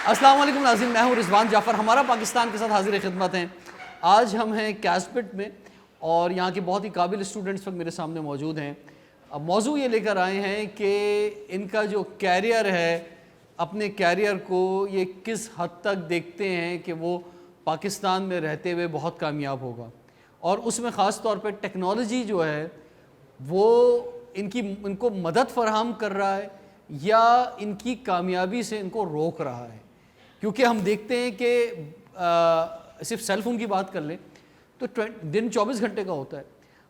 السلام علیکم ناظرین، میں ہوں رضوان جعفر، ہمارا پاکستان کے ساتھ حاضر خدمت ہیں۔ آج ہم ہیں کیسپٹ میں اور یہاں کے بہت ہی قابل اسٹوڈنٹس وقت میرے سامنے موجود ہیں۔ اب موضوع یہ لے کر آئے ہیں کہ ان کا جو کیریئر ہے، اپنے کیریئر کو یہ کس حد تک دیکھتے ہیں کہ وہ پاکستان میں رہتے ہوئے بہت کامیاب ہوگا، اور اس میں خاص طور پہ ٹیکنالوجی جو ہے وہ ان کو مدد فراہم کر رہا ہے یا ان کی کامیابی سے ان کو روک رہا ہے۔ کیونکہ ہم دیکھتے ہیں کہ صرف سیل فون کی بات کر لیں تو دن 24 گھنٹے کا ہوتا ہے۔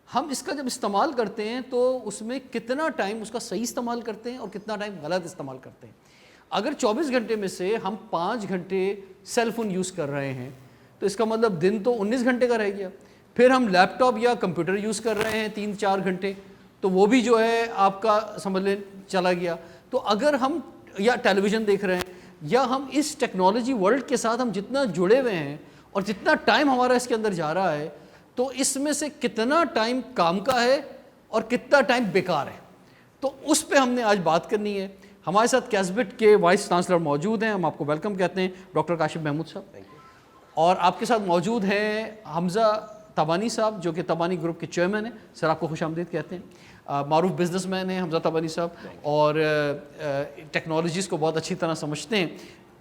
ہم اس کا جب استعمال کرتے ہیں تو اس میں کتنا ٹائم اس کا صحیح استعمال کرتے ہیں اور کتنا ٹائم غلط استعمال کرتے ہیں۔ اگر 24 گھنٹے میں سے ہم 5 گھنٹے سیل فون یوز کر رہے ہیں تو اس کا مطلب دن تو 19 گھنٹے کا رہ گیا۔ پھر ہم لیپ ٹاپ یا کمپیوٹر یوز کر رہے ہیں 3-4 گھنٹے، تو وہ بھی جو ہے آپ کا سمجھ لیں چلا گیا۔ تو اگر ہم یا ٹیلی ویژن دیکھ رہے ہیں یا ہم اس ٹیکنالوجی ورلڈ کے ساتھ ہم جتنا جڑے ہوئے ہیں اور جتنا ٹائم ہمارا اس کے اندر جا رہا ہے، تو اس میں سے کتنا ٹائم کام کا ہے اور کتنا ٹائم بیکار ہے، تو اس پہ ہم نے آج بات کرنی ہے۔ ہمارے ساتھ کیسبٹ کے وائس چانسلر موجود ہیں، ہم آپ کو ویلکم کہتے ہیں، ڈاکٹر کاشف محمود صاحب، اور آپ کے ساتھ موجود ہیں حمزہ تبانی صاحب جو کہ تبانی گروپ کے چیئرمین ہیں۔ سر آپ کو خوش آمدید کہتے ہیں۔ معروف بزنس مین ہیں حمزہ تبانی صاحب، اور ٹیکنالوجیز کو بہت اچھی طرح سمجھتے ہیں۔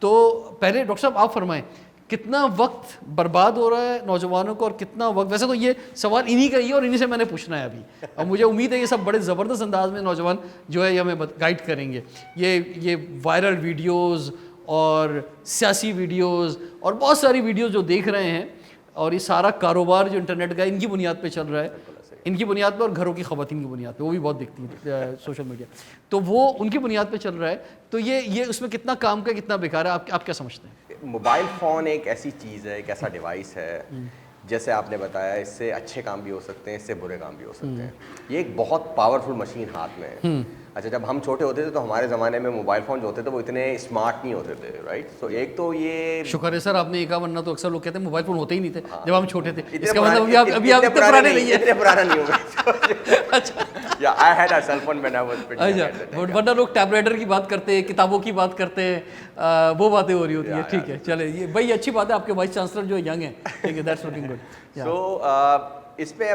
تو پہلے ڈاکٹر صاحب آپ فرمائیں، کتنا وقت برباد ہو رہا ہے نوجوانوں کو، اور کتنا وقت، ویسے تو یہ سوال انہی کا ہی ہے اور انہی سے میں نے پوچھنا ہے ابھی، اور مجھے امید ہے یہ سب بڑے زبردست انداز میں نوجوان جو ہے یہ ہمیں گائیڈ کریں گے۔ یہ وائرل ویڈیوز اور سیاسی ویڈیوز اور بہت ساری ویڈیوز جو دیکھ رہے ہیں، اور یہ سارا کاروبار جو انٹرنیٹ کا ان کی بنیاد پہ چل رہا ہے، ان کی بنیاد پہ، اور گھروں کی خواتین کی بنیاد پہ، وہ بھی بہت دیکھتی ہیں سوشل میڈیا، تو وہ ان کی بنیاد پہ چل رہا ہے۔ تو یہ اس میں کتنا کام کا کتنا بیکار ہے، آپ کیا سمجھتے ہیں؟ موبائل فون ایک ایسی چیز ہے، ایک ایسا ڈیوائس ہے، جیسے آپ نے بتایا اس سے اچھے کام بھی ہو سکتے ہیں، اس سے برے کام بھی ہو سکتے ہیں۔ یہ ایک بہت پاورفل مشین ہاتھ میں ہے۔ اچھا، جب ہم چھوٹے ہوتے تھے تو ہمارے زمانے میں موبائل فون جو ہوتے تھے وہ اتنے اسمارٹ نہیں ہوتے تھے، رائٹ؟ تو ایک تو یہ شکر ہے سر آپ نے یہ کہا، ورنہ تو اکثر لوگ کہتے ہیں موبائل فون ہوتے ہی نہیں تھے جب ہم چھوٹے تھے۔ اس کا مطلب ابھی آپ اتنے پرانے نہیں ہیں، اتنے پرانا نہیں ہوگا۔ اچھا، یا I had a cell phone when I was pretty young at that time. ورنہ لوگ ٹیب رائڈر کی بات کرتے ہیں، کتابوں کی بات کرتے ہیں، وہ باتیں ہو رہی ہوتی ہیں۔ ٹھیک ہے، چلے یہ بھائی اچھی بات ہے، آپ کے وائس چانسلر جو ینگ ہیں، ٹھیک ہے، دیٹس لوکنگ گڈ۔ سو اس پہ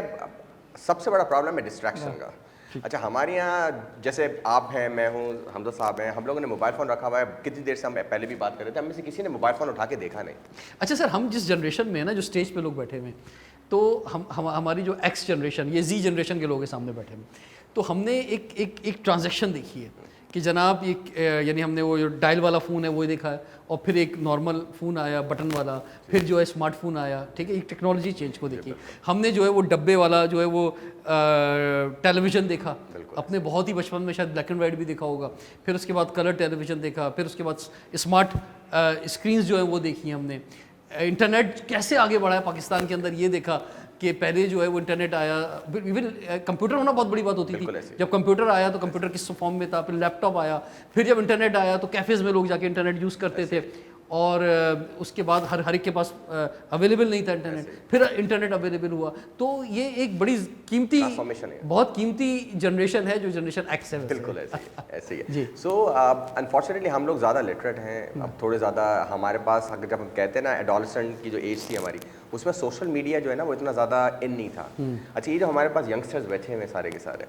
سب سے بڑا پرابلم ہے ڈسٹریکشن کا۔ اچھا، ہمارے یہاں جیسے آپ ہیں، میں ہوں، حمزہ صاحب ہیں، ہم لوگوں نے موبائل فون رکھا ہوا ہے، کتنی دیر سے ہم پہلے بھی بات کر رہے تھے، ہم میں سے کسی نے موبائل فون اٹھا کے دیکھا نہیں۔ اچھا سر، ہم جس جنریشن میں ہیں نا، جو اسٹیج پہ لوگ بیٹھے ہوئے ہیں، تو ہماری جو ایکس جنریشن، یہ زی جنریشن کے لوگ ہیں سامنے بیٹھے ہوئے، تو ہم نے ایک ٹرانزیکشن دیکھی ہے کہ جناب یعنی ہم نے وہ جو ڈائل والا فون ہے وہ دیکھا ہے، اور پھر ایک نارمل فون آیا بٹن والا، پھر جو ہے اسمارٹ فون آیا، ٹھیک ہے، ایک ٹیکنالوجی چینج کو دیکھی۔ ہم نے جو ہے وہ ڈبے والا جو ہے وہ ٹیلی ویژن دیکھا، اپنے بہت ہی بچپن میں شاید بلیک اینڈ وائٹ بھی دیکھا ہوگا، پھر اس کے بعد کلر ٹیلی ویژن دیکھا، پھر اس کے بعد اسمارٹ اسکرینز جو ہے وہ دیکھی ہم نے۔ انٹرنیٹ کیسے آگے بڑھا ہے پاکستان کے اندر یہ دیکھا کہ پہلے جو ہے وہ انٹرنیٹ آیا، ایون کمپیوٹر ہونا بہت بڑی بات ہوتی تھی، جب کمپیوٹر آیا تو کمپیوٹر کس فارم میں تھا، پھر لیپ ٹاپ آیا، پھر جب انٹرنیٹ آیا تو کیفیز میں لوگ جا کے انٹرنیٹ یوز کرتے تھے، اور اس کے بعد ہر ایک کے پاس اویلیبل نہیں تھا انٹرنیٹ، پھر انٹرنیٹ اویلیبل ہوا۔ تو یہ ایک بڑی قیمتی، بہت قیمتی جنریشن ہے جو جنریشن ایکس ہے۔ بالکل ایسے ہی ہے۔ سو انفارچونیٹلی ہم لوگ زیادہ لٹریٹ ہیں، اب تھوڑے زیادہ ہمارے پاس، جب ہم کہتے ہیں نا ایڈولسنٹ کی جو ایج تھی ہماری، اس میں سوشل میڈیا جو ہے نا وہ اتنا زیادہ ان نہیں تھا۔ اچھا، یہ جو ہمارے پاس ینگسٹرز بیٹھے ہوئے سارے کے سارے،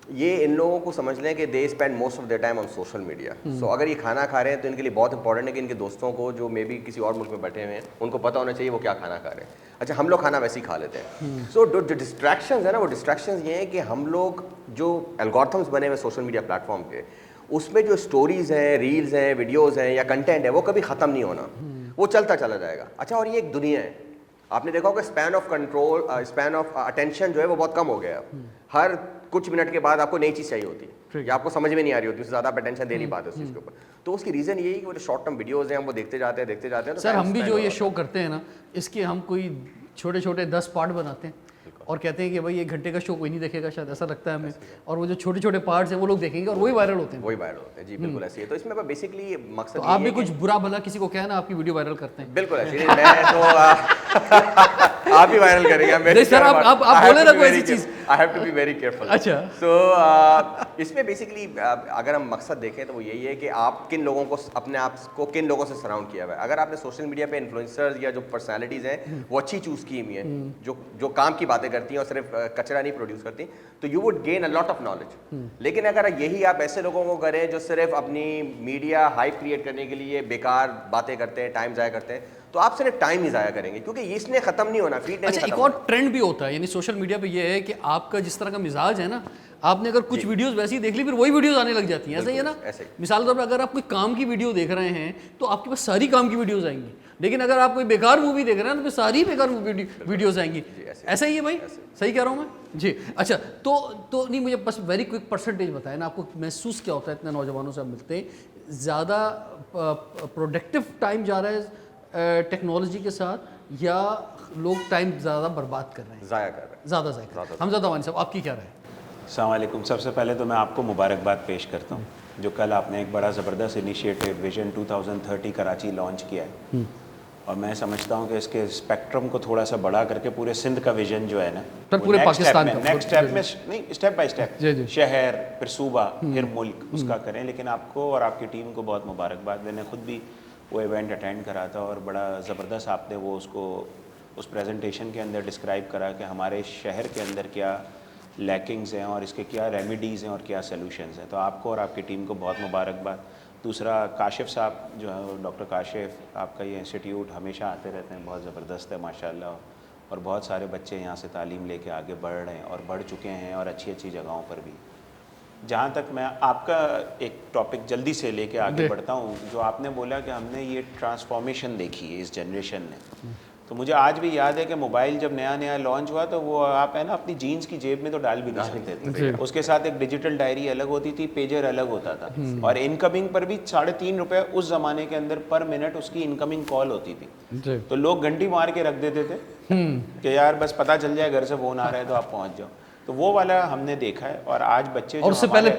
یہ ان لوگوں کو سمجھ لیں کہ they spend most of their time on social media. So اگر یہ کھانا کھا رہے ہیں تو ان کے لیے بہت امپورٹنٹ ہے کہ ان کے دوستوں کو جو مے بی کسی اور ملک میں بیٹھے ہوئے ہیں ان کو پتہ ہونا چاہیے وہ کیا کھانا کھا رہے ہیں۔ اچھا، ہم لوگ کھانا ویسے ہی کھا لیتے ہیں۔ سو جو ڈسٹریکشنز ہیں نا، وہ ڈسٹریکشنز یہ ہیں کہ ہم لوگ جو الگورتھمس بنے ہوئے سوشل میڈیا پلیٹ فارم پہ، اس میں جو اسٹوریز ہیں، ریلز ہیں، ویڈیوز ہیں یا کنٹینٹ ہے، وہ کبھی ختم نہیں ہونا، وہ چلتا چلا جائے گا۔ اچھا، اور یہ ایک دنیا ہے، آپ نے دیکھا ہوگا span of control, span of attention جو ہے وہ بہت کم ہو گیا ہے۔ ہر کچھ منٹ کے بعد آپ کو نئی چیز چاہیے ہوتی ہے یا آپ کو سمجھ میں نہیں آ رہی ہوتی، اس سے زیادہ آپ اٹینشن دے نہیں پاتے اس چیز کے اوپر۔ تو اس کی ریزن یہی کہ وہ جو شارٹ ٹرم ویڈیوز ہیں ہم وہ دیکھتے جاتے ہیں۔ سر ہم بھی جو یہ شو کرتے ہیں نا، اس کے ہم کوئی چھوٹے چھوٹے 10 پارٹ بناتے ہیں اور کہتے ہیں کہ بھائی 1 گھنٹے کا شو کوئی نہیں دیکھے گا، شاید ایسا لگتا ہے ہمیں، اور وہ جو چھوٹے چھوٹے پارٹس ہیں وہ لوگ دیکھیں گے اور وہی وائرل ہوتے ہیں۔ جی بالکل ایسے ہی ہے۔ تو اس میں بیسکلی مقصد آپ بھی کچھ برا بھلا کسی کو کہنا، آپ کی ویڈیو وائرل کرتے ہیں؟ بالکل ایسے ہی۔ میں تو آپ ہی وائرل کریں گے. نہیں سر آپ بولے نا کوئی ایسی چیز. I have to be very careful. اچھا. So اس میں بیسکلی اگر ہم مقصد دیکھیں تو وہ یہی ہے کہ آپ کن لوگوں کو اپنے آپ کو کن لوگوں سے سراؤنڈ کیا ہوا ہے. اگر آپ نے سوشل میڈیا پہ انفلوئنسرز یا جو پرسنالٹیز ہیں وہ اچھی چوز کی ہوئی ہیں, جو کام کی باتیں کرتی ہیں اور صرف کچرا نہیں پروڈیوس کرتی, تو you would gain a lot of knowledge. لیکن اگر یہی آپ ایسے لوگوں کو کریں جو صرف اپنی میڈیا ہائپ کریٹ کرنے کے لیے بیکار باتیں کرتے ہیں, ٹائم ضائع کرتے ہیں, تو آپ صرف ٹائم ہی ضائع کریں گے, کیونکہ اس نے ختم نہیں ہونا, فیڈ نہیں ختم. ایک اور ٹرینڈ بھی ہوتا ہے یعنی سوشل میڈیا پہ یہ ہے کہ آپ کا جس طرح کا مزاج ہے نا, آپ نے اگر کچھ ویڈیوز ویسی دیکھ لی پھر وہی ویڈیوز آنے لگ جاتی ہیں. ایسا ہی ہے نا. مثال کے طور پر اگر آپ کوئی کام کی ویڈیو دیکھ رہے ہیں تو آپ کے پاس ساری کام کی ویڈیوز آئیں گی, لیکن اگر آپ کوئی بیکار مووی دیکھ رہے ہیں تو پھر ساری بیکار ویڈیوز آئیں گی. ایسا ہی ہے بھائی, صحیح کہہ رہا ہوں میں جی. اچھا تو نہیں, مجھے بس ویری کوئک پرسنٹیج بتائیں نا, آپ کو محسوس کیا ہوتا ہے اتنے نوجوانوں سے آپ ملتے ہیں, زیادہ پروڈکٹیو ٹائم جا رہا ہے ٹیکنالوجی کے ساتھ یا لوگ ٹائم زیادہ برباد کر رہے ہیں, ضائع کر رہے ہیں, زیادہ ضائع کر رہے ہیں؟ حمزہ اوانی صاحب آپ کی کیا رائے ہے؟ السلام علیکم. سب سے پہلے تو میں آپ کو مبارکباد پیش کرتا ہوں جو کل آپ نے ایک بڑا زبردست انیشیٹو ویژن 2030 کراچی لانچ کیا ہے, اور میں سمجھتا ہوں کہ اس کے اسپیکٹرم کو تھوڑا سا بڑا کر کے پورے سندھ کا ویژن جو ہے نا, پورے پاکستان کا نیکسٹ اسٹیپ میں نہیں, اسٹیپ بائی اسٹیپ, شہر پھر صوبہ پھر ملک, اس کا کریں. لیکن آپ کو اور آپ کی ٹیم کو بہت مبارکباد. میں نے خود بھی وہ ایونٹ اٹینڈ کرا تھا اور بڑا زبردست آپ نے وہ اس کو اس پریزنٹیشن کے اندر ڈسکرائب کرا کہ ہمارے شہر کے اندر کیا لیکنگز ہیں اور اس کے کیا ریمیڈیز ہیں اور کیا سلوشنز ہیں. تو آپ کو اور آپ کی ٹیم کو بہت مبارکباد. دوسرا کاشف صاحب جو ہے, ڈاکٹر کاشف, آپ کا یہ انسٹیٹیوٹ ہمیشہ آتے رہتے ہیں, بہت زبردست ہے ماشاء اللہ, اور بہت سارے بچے یہاں سے تعلیم لے کے آگے بڑھ رہے ہیں اور بڑھ چکے ہیں, اور اچھی اچھی جگہوں پر بھی. جہاں تک میں آپ کا ایک ٹاپک جلدی سے لے کے آگے بڑھتا ہوں, جو آپ نے بولا کہ ہم نے یہ ٹرانسفارمیشن دیکھی ہے اس جنریشن نے, تو مجھے آج بھی یاد ہے کہ موبائل جب نیا نیا لانچ ہوا تو وہ آپ ہے نا اپنی جینس کی جیب میں تو ڈال بھی نہیں سکتے تھے. اس کے ساتھ ایک ڈیجیٹل ڈائری الگ ہوتی تھی, پیجر الگ ہوتا تھا, اور انکمنگ پر بھی 3.5 روپے اس زمانے کے اندر پر منٹ اس کی انکمنگ کال ہوتی تھی. تو لوگ گھنٹی مار کے رکھ دیتے تھے کہ یار بس پتہ چل جائے گھر سے فون آ رہا ہے تو آپ پہنچ جاؤ. تو وہ والا ہم نے دیکھا ہے. اور آج بچے, اور اس سے پہلے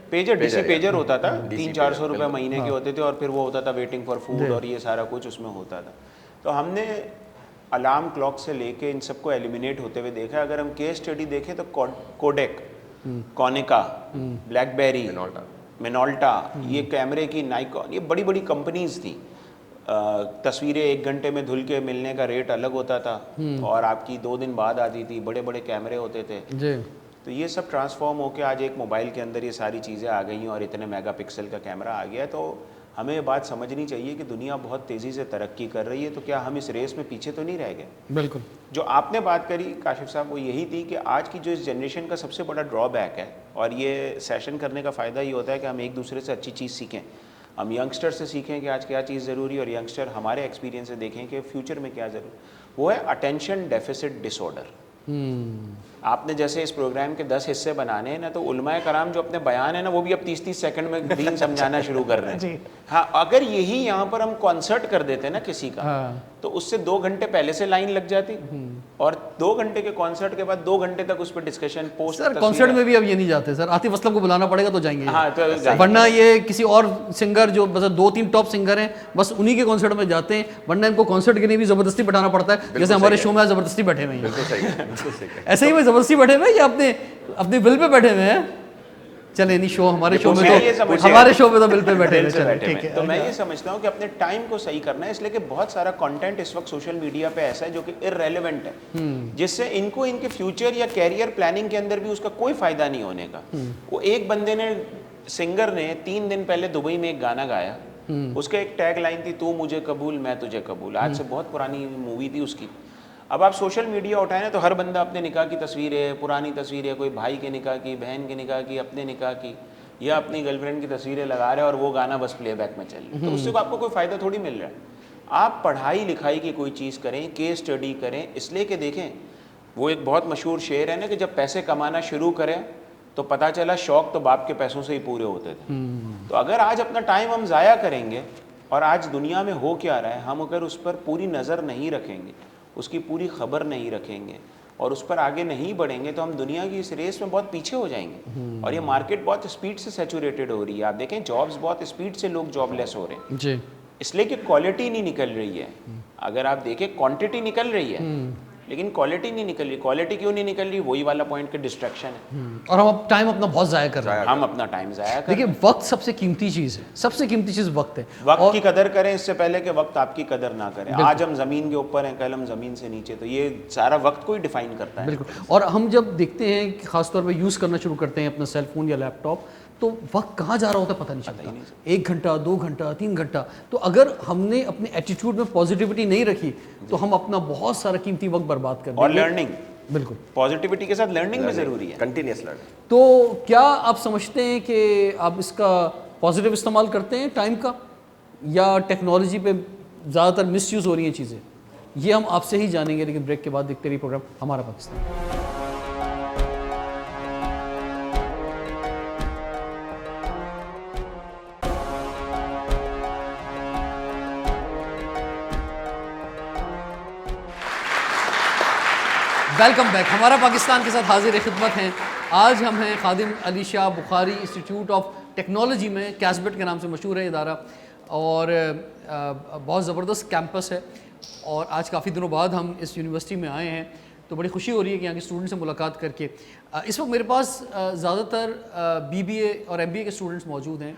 پیجر ڈی سی پیجر ہوتا تھا, 300-400 روپے مہینے کے ہوتے تھے, اور پھر وہ ہوتا تھا ویٹنگ فار فوڈ اور یہ سارا کچھ اس میں ہوتا تھا. تو ہم نے الارم کلاک سے لے کے ان سب کو ایلیمینیٹ ہوتے ہوئے دیکھا. اگر ہم کیس اسٹڈی دیکھیں تو کوڈیک, کونیکا, بلیک بیری, منالٹا, یہ کیمرے کی نائکون, یہ بڑی بڑی کمپنیز تھیں. تصویریں 1 گھنٹے میں دھل کے ملنے کا ریٹ الگ ہوتا تھا, اور آپ کی 2 دن بعد آتی تھی. بڑے بڑے کیمرے ہوتے تھے. تو یہ سب ٹرانسفارم ہو کے آج ایک موبائل کے اندر یہ ساری چیزیں آ گئی ہیں, اور اتنے میگا پکسل کا کیمرہ آ گیا ہے. تو ہمیں یہ بات سمجھنی چاہیے کہ دنیا بہت تیزی سے ترقی کر رہی ہے, تو کیا ہم اس ریس میں پیچھے تو نہیں رہ گئے؟ بالکل. جو آپ نے بات کری کاشف صاحب وہ یہی تھی کہ آج کی جو اس جنریشن کا سب سے بڑا ڈرا بیک ہے, اور یہ سیشن کرنے کا فائدہ یہ ہوتا ہے کہ ہم ایک دوسرے سے اچھی چیز سیکھیں. ہم ینگسٹر سے سیکھیں کہ آج کیا چیز ضروری ہے, اور ینگسٹر ہمارے ایکسپیرینس سے دیکھیں کہ فیوچر میں کیا ضروری. وہ ہے اٹینشن ڈیفیسٹ ڈس آرڈر. آپ نے جیسے اس پروگرام کے 10 حصے بنانے ہیں نا, تو علماء کرام جو اپنے بیان ہے نا وہ بھی اب 30 سیکنڈ میں دین سمجھانا شروع کر رہے ہیں. ہاں, اگر یہی یہاں پر ہم کانسرٹ کر دیتے نا کسی کا, تو اس سے 2 گھنٹے پہلے سے لائن لگ جاتی, اور 2 گھنٹے کے کانسرٹ کے بعد 2 گھنٹے تک اس پہ ڈسکشن پوسٹ. سر کانسرٹ میں بھی اب یہ نہیں جاتے سر, عاطف اسلم کو بلانا پڑے گا تو جائیں گے, ورنہ یہ کسی اور سنگر جو بس 2-3 ٹاپ سنگر ہیں بس انہی کے کانسرٹ میں جاتے ہیں, ورنہ ان کو کانسرٹ کے لیے بھی زبردستی بٹھانا پڑتا ہے, جیسے ہمارے شو میں زبردستی بیٹھے ہوئے ہیں. ایسے ہی وہ زبردستی بیٹھے ہوئے یا اپنے ول پہ بیٹھے ہوئے ہیں؟ چلے نہیں, شو ہمارے شو میں تو ہمارے شو میں تو بل پہ بیٹھے ہیں. تو میں یہ سمجھتا ہوں کہ اپنے ٹائم کو صحیح کرنا ہے, اس لیے کہ بہت سارا کنٹینٹ اس وقت سوشل میڈیا پہ ایسا ہے جو کہ ارریلیونٹ ہے, جس سے ان کو ان کے فیوچر یا کیریئر پلاننگ کے اندر بھی اس کا کوئی فائدہ نہیں ہونے کا. وہ ایک بندے نے, سنگر نے 3 دن پہلے دبئی میں ایک گانا گایا, اس کا ایک ٹیگ لائن تھی, تو مجھے قبول میں تجھے قبول. آج سے بہت پرانی مووی تھی اس کی. اب آپ سوشل میڈیا اٹھائیں نا تو ہر بندہ اپنے نکاح کی تصویریں, پرانی تصویریں, کوئی بھائی کے نکاح کی, بہن کے نکاح کی, اپنے نکاح کی, یا اپنی گرل فرینڈ کی تصویریں لگا رہے ہیں, اور وہ گانا بس پلے بیک میں چل رہا ہے. تو اس سے آپ کو کوئی فائدہ تھوڑی مل رہا ہے. آپ پڑھائی لکھائی کی کوئی چیز کریں, کیس اسٹڈی کریں, اس لیے کہ دیکھیں وہ ایک بہت مشہور شعر ہے نا کہ جب پیسے کمانا شروع کریں تو پتہ چلا شوق تو باپ کے پیسوں سے ہی پورے ہوتے تھے. تو اگر آج اپنا ٹائم ہم ضائع کریں گے, اور آج دنیا میں ہو کیا رہا ہے, ہم اگر اس پر پوری نظر نہیں رکھیں گے, اس کی پوری خبر نہیں رکھیں گے, اور اس پر آگے نہیں بڑھیں گے, تو ہم دنیا کی اس ریس میں بہت پیچھے ہو جائیں گے. اور یہ مارکیٹ بہت اسپیڈ سے سیچوریٹڈ ہو رہی ہے. آپ دیکھیں جابس بہت اسپیڈ سے لوگ جاب لیس ہو رہے ہیں. اس لیے کہ کوالٹی نہیں نکل رہی ہے. اگر آپ دیکھیں کوانٹٹی نکل رہی ہے لیکن کوالٹی نہیں نکل رہی. کوالٹی کیوں نہیں نکل رہی؟ وہی والا پوائنٹ کہ ڈسٹریکشن ہے, اور ہم اب ٹائم اپنا بہت ضائع کر رہے ہیں. ہم اپنا ٹائم ضائع کر رہے ہیں. دیکھیں وقت سب سے قیمتی چیز ہے, سب سے قیمتی چیز وقت ہے. وقت کی قدر کریں اس سے پہلے کہ وقت آپ کی قدر نہ کریں. آج ہم زمین کے اوپر ہیں, کل ہم زمین سے نیچے, تو یہ سارا وقت کو ہی ڈیفائن کرتا ہے. بالکل. اور ہم جب دیکھتے ہیں کہ خاص طور پہ یوز کرنا شروع کرتے ہیں اپنا سیل فون یا لیپ ٹاپ, تو وقت کہاں جا رہا ہوتا ہے پتہ نہیں چلتا. 1 گھنٹہ 2 گھنٹہ 3 گھنٹہ. تو اگر ہم نے اپنے ایٹیٹیوڈ میں پازیٹیوٹی نہیں رکھی تو ہم اپنا بہت سارا قیمتی وقت برباد کر دیں گے. اور لرننگ, بالکل پازیٹیوٹی کے ساتھ لرننگ بھی ضروری ہے, کنٹینیوس لرننگ. تو کیا آپ سمجھتے ہیں کہ آپ اس کا پازیٹیو استعمال کرتے ہیں ٹائم کا, یا ٹیکنالوجی پہ زیادہ تر مس یوز ہو رہی ہیں چیزیں؟ یہ ہم آپ سے ہی جانیں گے, لیکن بریک کے بعد دیکھتے رہیے پروگرام ہمارا پاکستان. Welcome back. ہمارا پاکستان کے ساتھ حاضر خدمت ہیں. آج ہم ہیں خادم علی شاہ بخاری انسٹیٹیوٹ آف ٹیکنالوجی میں, کیسبٹ کے نام سے مشہور ہے ادارہ, اور بہت زبردست کیمپس ہے. اور آج کافی دنوں بعد ہم اس یونیورسٹی میں آئے ہیں, تو بڑی خوشی ہو رہی ہے کہ یہاں کے اسٹوڈنٹ سے ملاقات کر کے. اس وقت میرے پاس زیادہ تر BBA اور MBA کے اسٹوڈنٹس موجود ہیں.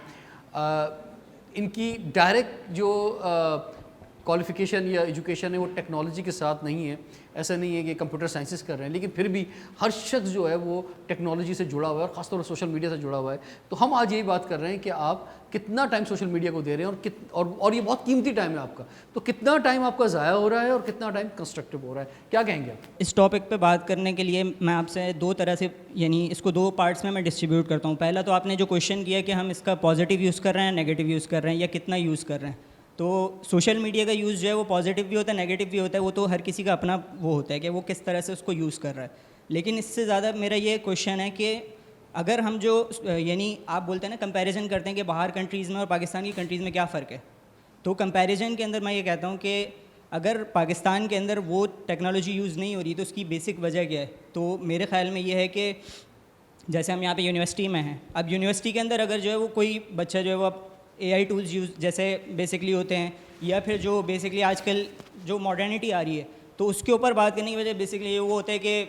ان کی ڈائریکٹ جو کوالیفیکیشن یا ایجوکیشن ہے وہ ٹیکنالوجی کے ساتھ نہیں ہے. ایسا نہیں ہے کہ کمپیوٹر سائنسز کر رہے ہیں, لیکن پھر بھی ہر شخص جو ہے وہ ٹیکنالوجی سے جڑا ہوا ہے, اور خاص طور پر سوشل میڈیا سے جڑا ہوا ہے. تو ہم آج یہی بات کر رہے ہیں کہ آپ کتنا ٹائم سوشل میڈیا کو دے رہے ہیں, اور یہ بہت قیمتی ٹائم ہے آپ کا. تو کتنا ٹائم آپ کا ضائع ہو رہا ہے اور کتنا ٹائم کنسٹرکٹیو ہو رہا ہے, کیا کہیں گے آپ؟ اس ٹاپک پہ بات کرنے کے لیے میں آپ سے 2 طرح سے, یعنی اس کو 2 پارٹس میں ڈسٹریبیوٹ کرتا ہوں. پہلا تو آپ نے جو کویشچن کیا کہ ہم اس کا پازیٹیو یوز کر رہے ہیں, نیگیٹو یوز کر رہے ہیں, یا کتنا یوز کر رہے ہیں. تو سوشل میڈیا کا یوز جو ہے وہ پازیٹیو بھی ہوتا ہے, نیگیٹو بھی ہوتا ہے. وہ تو ہر کسی کا اپنا وہ ہوتا ہے کہ وہ کس طرح سے اس کو یوز کر رہا ہے. لیکن اس سے زیادہ میرا یہ کویشچن ہے کہ اگر ہم جو یعنی آپ بولتے ہیں نا کمپیریزن کرتے ہیں کہ باہر کنٹریز میں اور پاکستان کی کنٹریز میں کیا فرق ہے, تو کمپیریزن کے اندر میں یہ کہتا ہوں کہ اگر پاکستان کے اندر وہ ٹیکنالوجی یوز نہیں ہو رہی تو اس کی بیسک وجہ کیا ہے. تو میرے خیال میں یہ ہے کہ جیسے ہم یہاں پہ یونیورسٹی میں ہیں, اب یونیورسٹی کے اندر اگر جو ہے وہ کوئی بچہ جو ہے وہ AI ٹولز یوز جیسے بیسکلی ہوتے ہیں, یا پھر جو بیسکلی آج کل جو ماڈرنٹی آ رہی ہے, تو اس کے اوپر بات کرنے کی وجہ بیسکلی وہ ہوتا ہے کہ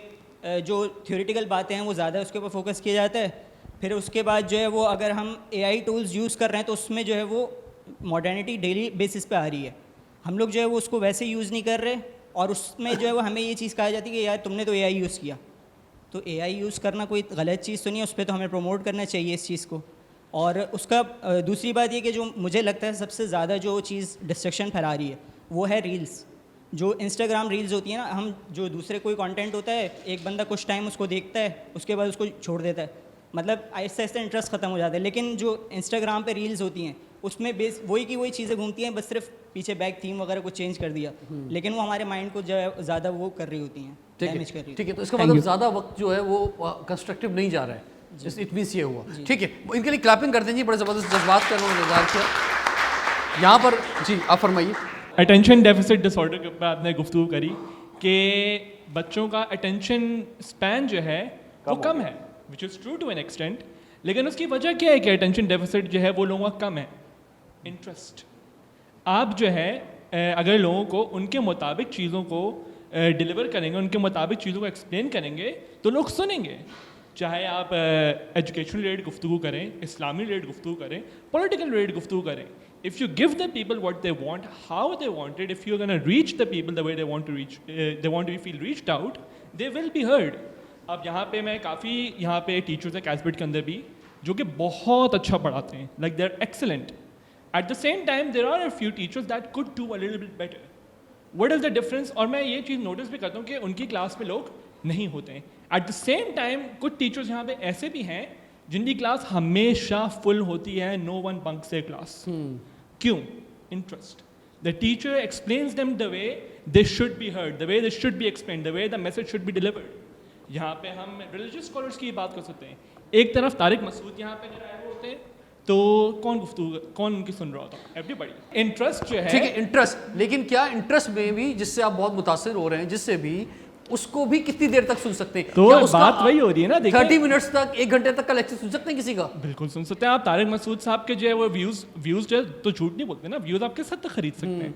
جو تھیوریٹیکل باتیں ہیں وہ زیادہ اس کے اوپر فوکس کیا جاتا ہے. پھر اس کے بعد جو ہے وہ اگر ہم AI ٹولز یوز کر رہے ہیں تو اس میں جو ہے وہ ماڈرنٹی ڈیلی بیسس پہ آ رہی ہے. ہم لوگ جو ہے وہ اس کو ویسے یوز نہیں کر رہے, اور اس میں جو ہے وہ ہمیں یہ چیز کہا جاتی ہے کہ یار تم نے تو AI یوز کیا. تو AI یوز کرنا کوئی غلط چیز تو نہیں ہے, اس پہ تو ہمیں پروموٹ کرنا چاہیے اس چیز کو. اور اس کا دوسری بات یہ کہ جو مجھے لگتا ہے سب سے زیادہ جو چیز ڈسٹریکشن پھیلا رہی ہے وہ ہے ریلز. جو انسٹاگرام ریلز ہوتی ہیں نا, ہم جو دوسرے کوئی کانٹینٹ ہوتا ہے, ایک بندہ کچھ ٹائم اس کو دیکھتا ہے, اس کے بعد اس کو چھوڑ دیتا ہے, مطلب آہستہ آہستہ انٹرسٹ ختم ہو جاتا ہے. لیکن جو انسٹاگرام پہ ریلز ہوتی ہیں اس میں وہی کی وہی چیزیں گھومتی ہیں, بس صرف پیچھے بیک تھیم وغیرہ کو چینج کر دیا, لیکن وہ ہمارے مائنڈ کو جو ہے زیادہ وہ کر رہی ہوتی ہیں, ڈیمیج کر رہی. ٹھیک ہے, تو اس کا مطلب زیادہ وقت جو ہے وہ کنسٹرکٹیو نہیں جا رہا ہے, اٹ مینس یہ ہوا. ٹھیک ہے, ان کے لیے کلیپنگ کرتے ہیں جی, بڑے زبردست جذبات کا انہوں نے اظہار کیا یہاں پر. جی آپ فرمائیے. اٹینشن ڈیفیسٹ ڈس آرڈر کے اوپر آپ نے گفتگو کری کہ بچوں کا اٹینشن اسپین جو ہے وہ کم ہے, which is true to an extent. لیکن اس کی وجہ کیا ہے کہ اٹینشن ڈیفیسٹ جو ہے وہ لوگوں کا کم ہے؟ انٹرسٹ. آپ جو ہے اگر لوگوں کو ان کے مطابق چیزوں کو ڈیلیور کریں گے, ان کے مطابق چیزوں کو ایکسپلین کریں گے, تو لوگ سنیں گے. چاہے آپ ایجوکیشن ریلیٹڈ گفتگو کریں, اسلامی ریلیٹڈ گفتگو کریں, پولیٹیکل ریلیٹڈ گفتگو کریں. If you give the people what they want, how they want it, if you're going to reach the people the way they want to reach, they want to feel reached out, they will be heard. اب یہاں پہ میں کافی یہاں پہ teachers ہیں کیسبٹ کے اندر بھی جو کہ بہت اچھا پڑھاتے ہیں, like they're excellent. At the same time there are a few teachers that could do a little bit better. What is the difference? اور میں یہ چیز نوٹس بھی کرتا ہوں کہ ان کی کلاس میں لوگ نہیں ہوتے ہیں. At the same time کچھ ٹیچرز یہاں پہ ایسے بھی ہیں جن کی کلاس ہمیشہ فل ہوتی ہے, no one bunks their class. کیوں؟ Interest. The teacher explains them the way they should be heard, the way they should be explained, the way the message should be delivered. یہاں پہ ہم ریلیجیس اسکالرس کی بات کر سکتے ہیں. ایک طرف طارق مسعود یہاں پہ اگر آئے ہوتے ہیں تو کون ان کی سن رہا ہوتا؟ ایوری بڈی. انٹرسٹ جو ہے, ٹھیک ہے انٹرسٹ, لیکن کیا انٹرسٹ میں بھی جس سے آپ بہت متاثر ہو رہے ہیں, جس سے بھی اس کو بھی کتنی دیر تک سن سکتے ہیں؟ تو کیا اس کا بات وہی ہو رہی ہے نا، دیکھیں 30 منٹس تک 1 گھنٹے تک کا لیکچر سن سکتے ہیں کسی کا؟ بالکل سن سکتے ہیں آپ. طارق مسعود صاحب کے جو ہے وہ ویوز جو ہے تو جھوٹ نہیں بولتے نا، ویوز آپ کس حد تک خرید سکتے ہیں.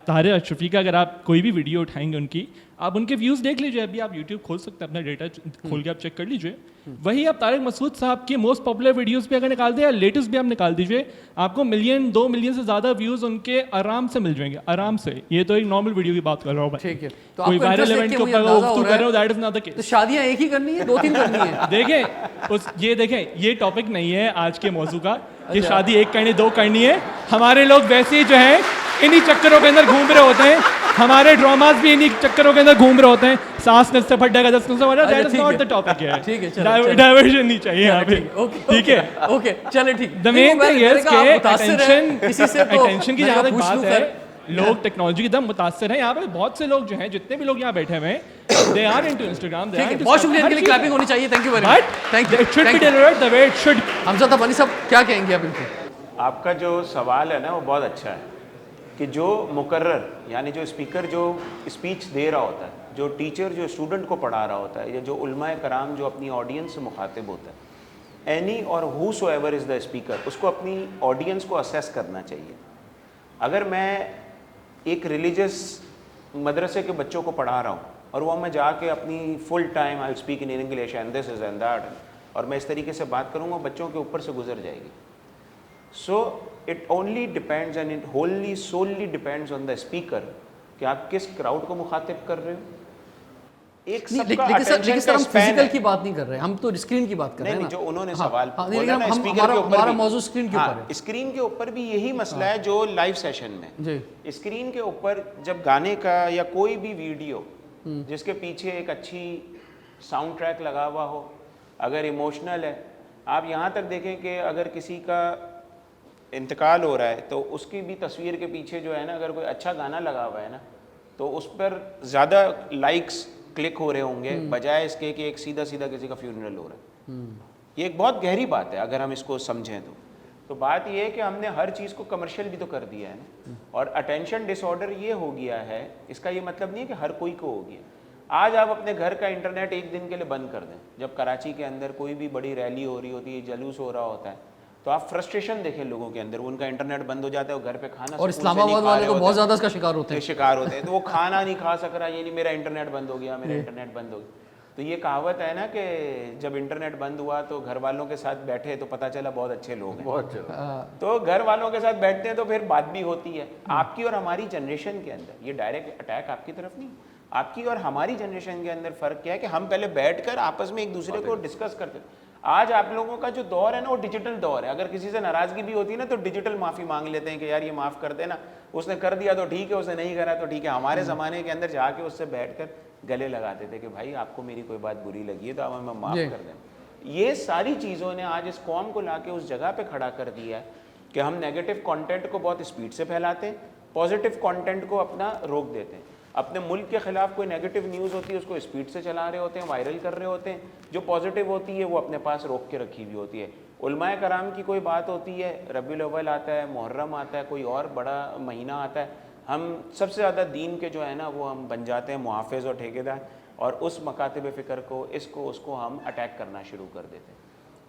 طاہر اشرفی کا اگر آپ کوئی بھی ویڈیو اٹھائیں گے ان کی، آپ ان کے ویوز دیکھ لیجیے. ابھی آپ یوٹیوب کھول سکتے ہیں، اپنا ڈیٹا کھول کے آپ چیک کر لیجیے. وہی آپ طارق مسعود صاحب کے موسٹ پاپولر ویڈیوز بھی اگر نکال دیں یا لیٹسٹ بھی آپ نکال دیجیے، آپ کو 1 2 ملین سے زیادہ ویوز ان کے آرام سے مل جائیں گے، آرام سے. یہ تو ایک نارمل ویڈیو کی بات کر رہا ہوں میں. ٹھیک ہے، تو کوئی وائرل ایونٹ کے اوپر گفتگو کر رہا ہوں، دیٹ از ناٹ دی تو کیس. شادیاں ایک ہی کرنی ہے 2-3 کرنی ہے؟ دیکھیں یہ ٹاپک نہیں ہے آج کے موضوع کا کہ شادی 1 کرنی 2 کرنی ہے. ہمارے لوگ ویسے ہی جو ہے انہی چکروں کے اندر گھوم رہے ہوتے ہیں، ہمارے ڈراماز بھی انہی چکروں کے اندر گھوم رہے ہوتے ہیں. 7 نس سے پھٹے گا 10 نس سے پھٹا، that is not the topic. ٹھیک ہے، ڈائیورژن نہیں چاہیے یہاں پہ. ٹھیک ہے، اوکے چلے ٹھیک. the main thing is کہ attention کی جہاں تک بات ہے، لوگ ٹیکنالوجی کی طرف متاثر ہیں. یہاں پہ بہت سے لوگ جو ہیں، جتنے بھی لوگ یہاں بیٹھے ہوئے ہیں، they are into Instagram. بہت شکریہ، ان کے لیے کلیپنگ ہونی چاہیے. Thank you very much. Thank you. It should be delivered the way it should. حمزہ تبانی صاحب کیا کہیں گے آپ ان کو؟ آپ کا جو سوال ہے نا وہ بہت اچھا ہے کہ جو مقرر یعنی جو اسپیکر جو اسپیچ دے رہا ہوتا ہے، جو ٹیچر جو اسٹوڈنٹ کو پڑھا رہا ہوتا ہے، یا جو علماء کرام جو اپنی آڈینس سے مخاطب ہوتا ہے، اینی اور ہو so ever is the speaker, اس کو اپنی آڈینس کو اسیس کرنا چاہیے. اگر میں ایک ریلیجس مدرسے کے بچوں کو پڑھا رہا ہوں اور وہ میں جا کے اپنی full time I speak in English and this is and that, اور میں اس طریقے سے بات کروں گا، بچوں کے اوپر سے گزر جائے گی. So it only depends and it wholly solely depends on the speaker کہ آپ کس کراؤڈ کو مخاطب کر رہے ہو. ایک سب کا لیکن سر ہم فزیکل کی بات نہیں کر رہے، ہم تو اسکرین کی بات کر رہے ہیں. نہیں، جو انہوں نے سوال بولا نا اسپیکر کے اوپر، ہمارا موضوع اسکرین کے اوپر ہے. اسکرین کے اوپر بھی یہی مسئلہ ہے جو لائیو سیشن میں. جی، اسکرین کے اوپر جب گانے کا یا کوئی بھی ویڈیو جس کے پیچھے ایک اچھی ساؤنڈ ٹریک لگا ہوا ہو، اگر ایموشنل ہے، آپ یہاں تک دیکھیں کہ اگر کسی کا انتقال ہو رہا ہے تو اس کی بھی تصویر کے پیچھے جو ہے نا، اگر کوئی اچھا گانا لگا ہوا ہے نا، تو اس پر زیادہ لائکس کلک ہو رہے ہوں گے بجائے اس کے کہ ایک سیدھا کسی کا فیونرل ہو رہا ہے. یہ ایک بہت گہری بات ہے اگر ہم اس کو سمجھیں تو بات یہ ہے کہ ہم نے ہر چیز کو کمرشل بھی تو کر دیا ہے نا. اور اٹینشن ڈس آرڈر یہ ہو گیا ہے، اس کا یہ مطلب نہیں ہے کہ ہر کوئی کو ہو گیا. آج آپ اپنے گھر کا انٹرنیٹ 1 دن کے لیے بند کر دیں، جب کراچی کے اندر کوئی بھی بڑی ریلی ہو رہی ہوتی ہے، جلوس ہو رہا ہوتا ہے، تو آپ فرسٹریشن دیکھیں لوگوں کے اندر، ان کا انٹرنیٹ بند ہو جاتا ہے، وہ گھر پہ کھانا، اور اسلام آباد والے تو بہت زیادہ اس کا شکار ہوتے ہیں، تو وہ کھانا نہیں کھا سک رہا، یہ نہیں میرا انٹرنیٹ بند ہو گیا، میرا انٹرنیٹ بند ہو گیا. تو یہ کہاوت ہے نا کہ جب انٹرنیٹ بند ہوا تو گھر والوں کے ساتھ بیٹھے تو پتہ چلا بہت اچھے لوگ ہیں. بہت اچھا. تو گھر والوں کے ساتھ بیٹھتے ہیں تو پھر بات بھی ہوتی ہے. آپ کی اور ہماری جنریشن کے اندر یہ ڈائریکٹ اٹیک آپ کی طرف نہیں، آپ کی اور ہماری جنریشن کے اندر فرق کیا ہے کہ ہم پہلے بیٹھ کر آپس میں ایک دوسرے کو ڈسکس کرتے تھے. آج آپ لوگوں کا جو دور ہے نا وہ ڈیجیٹل دور ہے. اگر کسی سے ناراضگی بھی ہوتی ہے نا تو ڈیجیٹل معافی مانگ لیتے ہیں کہ یار یہ معاف کر دینا، اس نے کر دیا تو ٹھیک ہے، اس نے نہیں کرا تو ٹھیک ہے. ہمارے زمانے کے اندر جا کے اس سے بیٹھ کر گلے لگاتے تھے کہ بھائی آپ کو میری کوئی بات بری لگی ہے تو آپ ہمیں معاف کر دیں. یہ ساری چیزوں نے آج اس قوم کو لا کے اس جگہ پہ کھڑا کر دیا ہے کہ ہم نیگیٹو کانٹینٹ کو بہت اسپیڈ سے پھیلاتے ہیں، پازیٹیو کانٹینٹ کو اپنا روک دیتے ہیں. اپنے ملک کے خلاف کوئی نیگیٹو نیوز ہوتی ہے اس کو اسپیڈ سے چلا رہے ہوتے ہیں، وائرل کر رہے ہوتے ہیں. جو پازیٹیو ہوتی ہے وہ اپنے پاس روک کے رکھی ہوئی ہوتی ہے. علماء کرام کی کوئی بات ہوتی ہے، ربیع الاول آتا ہے، محرم آتا ہے، کوئی اور بڑا مہینہ آتا ہے، ہم سب سے زیادہ دین کے جو ہے نا وہ ہم بن جاتے ہیں محافظ اور ٹھیکیدار، اور اس مکاتب فکر کو اس کو ہم اٹیک کرنا شروع کر دیتے ہیں.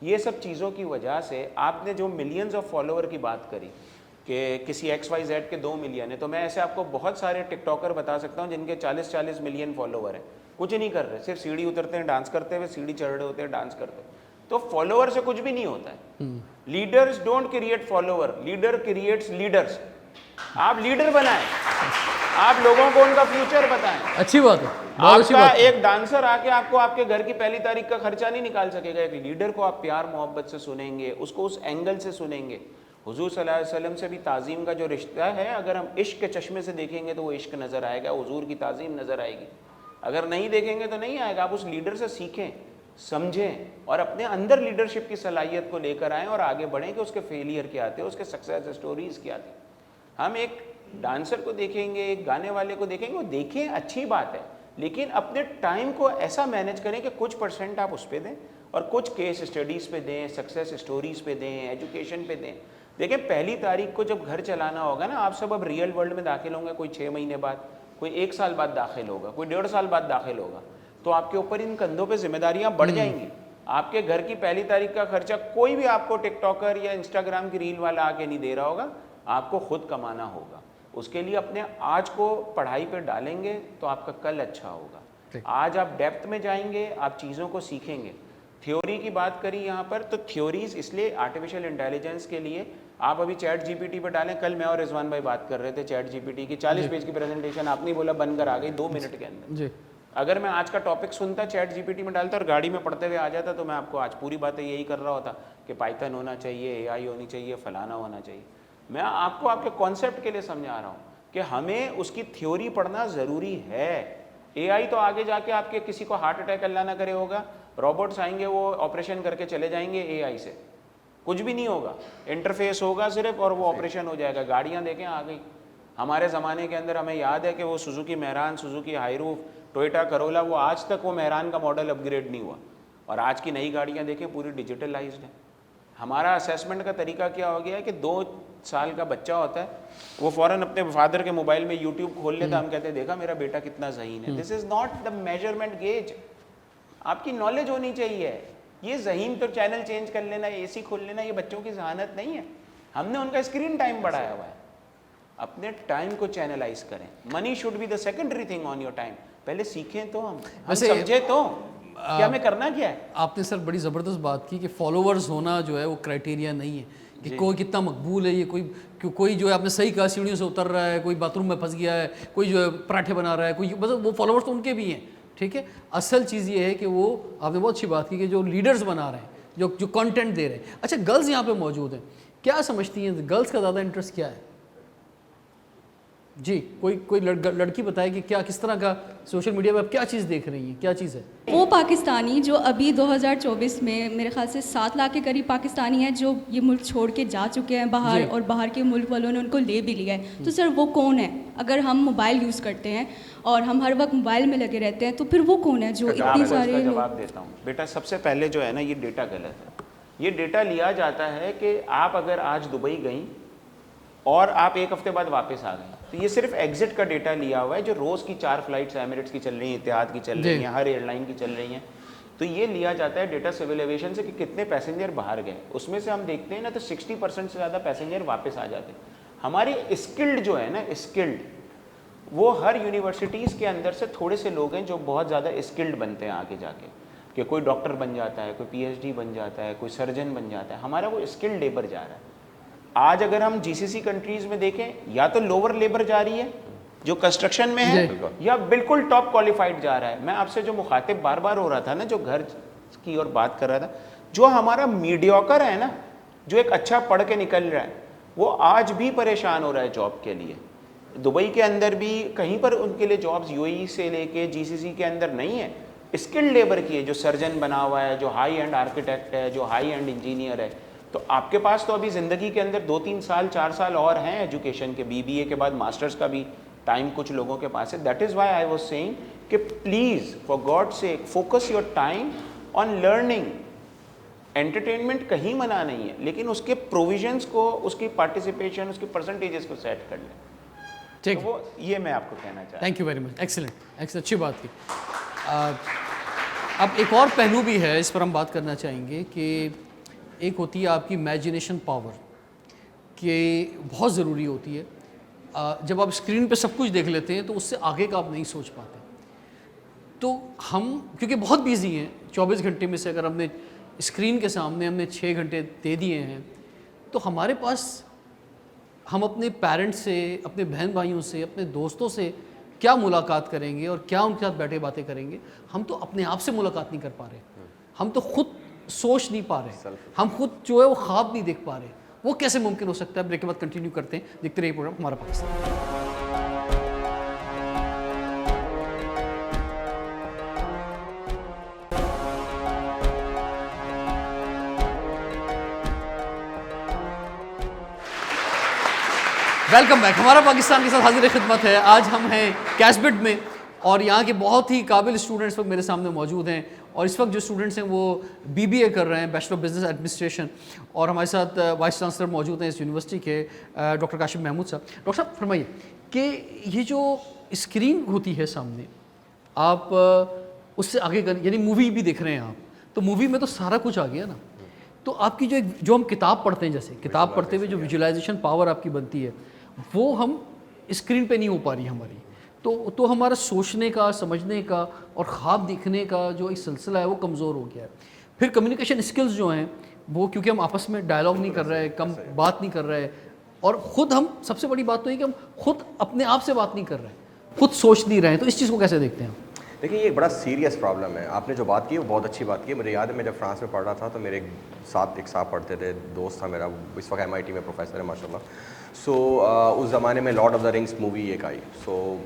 یہ سب چیزوں کی وجہ سے آپ نے جو ملینز آف فالوور کی بات کری کہ کسی XYZ کے 2 ملین ہے، تو میں ایسے آپ کو بہت سارے ٹک ٹاکر بتا سکتا ہوں جن کے 40 ملین فالوور ہیں، کچھ نہیں کر رہے، صرف سیڑھی اترتے ہیں ڈانس کرتے ہوئے، سیڑھی چڑھ رہے ہوتے ہیں ڈانس کرتے ہیں. تو فالوور سے کچھ بھی نہیں ہوتا ہے. Leaders don't create follower, leader creates leaders. آپ لیڈر بنائیں، آپ لوگوں کو ان کا فیوچر بتائیں. اچھی بات ہے. آپ کا ایک ڈانسر آ کے آپ کو آپ کے گھر کی پہلی تاریخ کا خرچہ نہیں نکال سکے گا. ایک لیڈر کو آپ پیار محبت سے سنیں گے، اس کو اس اینگل سے سنیں گے. حضور صلی اللہ علیہ وسلم سے بھی تعظیم کا جو رشتہ ہے، اگر ہم عشق کے چشمے سے دیکھیں گے تو وہ عشق نظر آئے گا، حضور کی تعظیم نظر آئے گی. اگر نہیں دیکھیں گے تو نہیں آئے گا. آپ اس لیڈر سے سیکھیں، سمجھیں اور اپنے اندر لیڈرشپ کی صلاحیت کو لے کر آئیں اور آگے بڑھیں کہ اس کے فیلئر کیا آتے ہیں، اس کے سکسیس اسٹوریز کیا آتی. ہم ایک ڈانسر کو دیکھیں گے، ایک گانے والے کو دیکھیں گے، وہ دیکھیں اچھی بات ہے، لیکن اپنے ٹائم کو ایسا مینیج کریں کہ کچھ پرسنٹ آپ اس پہ دیں اور کچھ کیس اسٹڈیز پہ دیں، سکسیس اسٹوریز پہ دیں، ایجوکیشن پہ دیں. دیکھیں 1 تاریخ کو جب گھر چلانا ہوگا نا، آپ سب اب ریئل ورلڈ میں داخل ہوں گے کوئی 6 مہینے بعد، کوئی 1 سال بعد داخل ہوگا, کوئی 1.5 سال بعد داخل ہوگا, تو آپ کے اوپر ان کندھوں پہ ذمہ داریاں بڑھ جائیں گی. آپ کے گھر کی پہلی تاریخ کا خرچہ کوئی بھی آپ کو ٹک ٹاکر یا انسٹاگرام کی ریل والا آ کے نہیں دے رہا ہوگا, آپ کو خود کمانا ہوگا. اس کے لیے اپنے آج کو پڑھائی پہ ڈالیں گے تو آپ کا کل اچھا ہوگا. آج آپ ڈیپتھ میں جائیں گے, آپ چیزوں کو سیکھیں گے. تھیوری کی بات کری یہاں پر, تو تھیوریز اس لیے آرٹیفیشیل انٹیلیجنس کے لیے آپ ابھی چیٹ جی پی ٹی پہ ڈالیں. کل میں اور رضوان بھائی بات کر رہے تھے چیٹ جی پی ٹی کی 40 پیج کی پریزنٹیشن آپ نے بولا بن کر آ گئی 2 منٹ کے اندر. اگر میں آج کا ٹاپک سنتا, چیٹ جی پی ٹی میں ڈالتا اور گاڑی میں پڑھتے ہوئے آ جاتا, تو میں آپ کو آج پوری باتیں یہی کر رہا ہوتا کہ پائتھن ہونا چاہیے, اے آئی ہونی چاہیے, فلانا ہونا چاہیے. میں آپ کو آپ کے کانسیپٹ کے لیے سمجھا رہا ہوں کہ ہمیں اس کی تھیوری پڑھنا ضروری ہے. اے آئی تو آگے جا کے آپ کے کسی کو ہارٹ اٹیک اللہ نہ کرے ہوگا, روبوٹس آئیں گے وہ آپریشن کر کے چلے جائیں گے, اے آئی سے کچھ بھی نہیں ہوگا, انٹرفیس ہوگا صرف اور وہ آپریشن ہو جائے گا. گاڑیاں دیکھیں آ گئی. ہمارے زمانے کے اندر ہمیں یاد ہے کہ وہ Suzuki Mehran, Suzuki high roof, Toyota Corolla, وہ آج تک وہ مہران کا ماڈل اپ گریڈ نہیں ہوا. اور آج کی نئی گاڑیاں دیکھیں پوری ڈیجیٹلائزڈ ہیں. ہمارا اسیسمنٹ کا طریقہ کیا ہو گیا ہے کہ 2 سال کا بچہ ہوتا ہے, وہ فوراً اپنے فادر کے موبائل میں یوٹیوب کھول لیتا, ہم کہتے ہیں دیکھا میرا بیٹا کتنا ذہین ہے. This is not the measurement gauge. آپ کی نالج ہونی چاہیے. یہ ذہین تو چینل چینج کر لینا, اے سی کھول لینا, یہ بچوں کی ذہانت نہیں ہے. ہم نے ان کا اسکرین ٹائم بڑھایا ہوا ہے. اپنے ٹائم کو چینلائز کریں. Money should be the secondary thing on your time. پہلے سیکھیں تو ہم سمجھے تو کہ ہمیں کرنا کیا ہے. آپ نے سر بڑی زبردست بات کی کہ فالوورز ہونا جو ہے وہ کرائٹیریا نہیں ہے کہ کوئی کتنا مقبول ہے. یہ کوئی جو ہے آپ نے صحیح کہا سیڑھیوں سے اتر رہا ہے, کوئی باتھ روم میں پھنس گیا ہے, کوئی جو ہے پراٹھے بنا رہا ہے, کوئی مطلب وہ فالوورز تو ان کے بھی ہیں, ٹھیک ہے. اصل چیز یہ ہے کہ وہ آپ نے بہت اچھی بات کی کہ جو لیڈرز بنا رہے ہیں, جو کنٹینٹ دے رہے ہیں. اچھا گرلز یہاں پہ موجود ہیں, کیا سمجھتی ہیں گرلز کا زیادہ انٹرسٹ کیا ہے؟ جی کوئی لڑکی بتائے کہ کیا کس طرح کا سوشل میڈیا پہ آپ کیا چیز دیکھ رہی ہیں, کیا چیز ہے؟ وہ پاکستانی جو ابھی 2024 میں میرے خیال سے 7 لاکھ کے قریب پاکستانی ہیں جو یہ ملک چھوڑ کے جا چکے ہیں باہر, اور باہر کے ملک والوں نے ان کو لے بھی لیا ہے. تو سر وہ کون ہے؟ اگر ہم موبائل یوز کرتے ہیں اور ہم ہر وقت موبائل میں لگے رہتے ہیں, تو پھر وہ کون ہے جو اتنی سارے جواب دیتا ہوں. بیٹا سب سے پہلے جو ہے نا, یہ ڈیٹا غلط ہے. یہ ڈیٹا لیا جاتا ہے کہ آپ اگر آج دبئی گئیں اور آپ 1 ہفتے بعد واپس آ گئیں, تو یہ صرف ایگزٹ کا ڈیٹا لیا ہوا ہے جو روز کی 4 فلائٹس ایمریٹس کی چل رہی ہیں, اتحاد کی چل رہی ہیں, ہر ایئر لائن کی چل رہی ہیں. تو یہ لیا جاتا ہے ڈیٹا سول ایویشن سے کہ کتنے پیسنجر باہر گئے. اس میں سے ہم دیکھتے ہیں نا تو 60% سے زیادہ پیسنجر واپس آ جاتے ہیں. ہماری اسکلڈ جو ہے نا, اسکلڈ, وہ ہر یونیورسٹیز کے اندر سے تھوڑے سے لوگ ہیں جو بہت زیادہ اسکلڈ بنتے ہیں آگے جا کے, کہ کوئی ڈاکٹر بن جاتا ہے, کوئی پی ایچ ڈی بن جاتا ہے, کوئی سرجن بن جاتا ہے. ہمارا وہ اسکلڈ لیبر جا رہا ہے. آج اگر ہم جی سی سی کنٹریز میں دیکھیں, یا تو لوور لیبر جا رہی ہے جو کنسٹرکشن میں ہے, یا بالکل ٹاپ کوالیفائڈ جا رہا ہے. میں آپ سے جو مخاطب بار بار ہو رہا تھا نا, جو گھر کی اور بات کر رہا تھا, جو ہمارا میڈیوکر ہے نا, جو ایک اچھا پڑھ کے نکل رہا ہے, وہ آج بھی پریشان ہو رہا ہے جاب کے لیے. دبئی کے اندر بھی کہیں پر ان کے لیے جابز یو اے ای سے لے کے جی سی سی کے اندر نہیں ہے. اسکلڈ لیبر کی ہے, جو سرجن بنا ہوا ہے, جو ہائی اینڈ آرکیٹیکٹ ہے, جو ہائی اینڈ انجینئر ہے. تو آپ کے پاس تو ابھی زندگی کے اندر 2-3 سال 4 سال اور ہیں ایجوکیشن کے, بی بی اے کے بعد ماسٹرز کا بھی ٹائم کچھ لوگوں کے پاس ہے. That is why I was saying کہ please for God sake focus your time on learning. Entertainment کہیں منع نہیں ہے, لیکن اس کے پروویژنس کو, اس کی پارٹیسپیشن, اس کی پرسنٹیجز کو سیٹ کر لیں. ٹھیک, وہ یہ میں آپ کو کہنا چاہتا ہوں. Thank you very much, excellent, اچھی بات کی. اب ایک اور پہلو بھی ہے, اس پر ہم بات کرنا چاہیں گے کہ ایک ہوتی ہے آپ کی امیجنیشن پاور, کہ بہت ضروری ہوتی ہے. جب آپ اسکرین پہ سب کچھ دیکھ لیتے ہیں تو اس سے آگے کا آپ نہیں سوچ پاتے. تو ہم کیونکہ بہت بیزی ہیں, 24 گھنٹے میں سے اگر ہم نے اسکرین کے سامنے ہم نے 6 گھنٹے دے دیے ہیں, تو ہمارے پاس ہم اپنے پیرنٹس سے, اپنے بہن بھائیوں سے, اپنے دوستوں سے کیا ملاقات کریں گے اور کیا ان کے ساتھ بیٹھے باتیں کریں گے. ہم تو اپنے آپ سے ملاقات نہیں کر پا رہے, ہم تو خود سوچ نہیں پا رہے, ہم خود جو ہے وہ خواب نہیں دیکھ پا رہے. وہ کیسے ممکن ہو سکتا ہے؟ بریک کے بعد کنٹینیو کرتے ہیں, دیکھتے رہیے پروگرام ہمارا پاکستان. Welcome back. ہمارا پاکستان کے ساتھ حاضر خدمت ہے. آج ہم ہیں کیسبٹ میں, اور یہاں کے بہت ہی قابل اسٹوڈنٹس وقت میرے سامنے موجود ہیں, اور اس وقت جو اسٹوڈنٹس ہیں وہ BBA کر رہے ہیں, بیچلر آف بزنس ایڈمنسٹریشن, اور ہمارے ساتھ وائس چانسلر موجود ہیں اس یونیورسٹی کے ڈاکٹر کاشف محمود صاحب. ڈاکٹر صاحب فرمائیے کہ یہ جو اسکرین ہوتی ہے سامنے, آپ اس سے آگے یعنی مووی بھی دیکھ رہے ہیں آپ, تو مووی میں تو سارا کچھ آ گیا نا, تو آپ کی جو ہم کتاب پڑھتے ہیں, جیسے کتاب پڑھتے ہوئے جو ویژولائزیشن پاور آپ کی بنتی ہے وہ ہم اسکرین پہ نہیں ہو پا رہی ہماری, تو ہمارا سوچنے کا, سمجھنے کا اور خواب دیکھنے کا جو ایک سلسلہ ہے وہ کمزور ہو گیا ہے. پھر کمیونیکیشن اسکلز جو ہیں وہ کیونکہ ہم آپس میں ڈائلاگ نہیں کر رہے, کم بات نہیں کر رہے, اور خود ہم سب سے بڑی بات تو یہ کہ ہم خود اپنے آپ سے بات نہیں کر رہے, خود سوچ نہیں رہے ہیں. تو اس چیز کو کیسے دیکھتے ہیں؟ دیکھیں یہ ایک بڑا سیریس پرابلم ہے. آپ نے جو بات کی وہ بہت اچھی بات کی. مجھے یاد ہے میں جب فرانس میں پڑھ رہا تھا تو میرے ساتھ ایک صاحب پڑھتے تھے, دوست تھا میرا, اس وقت MIT میں پروفیسر ہے ماشاء اللہ. سو اس زمانے میں lord of the rings movie ایک آئی. سو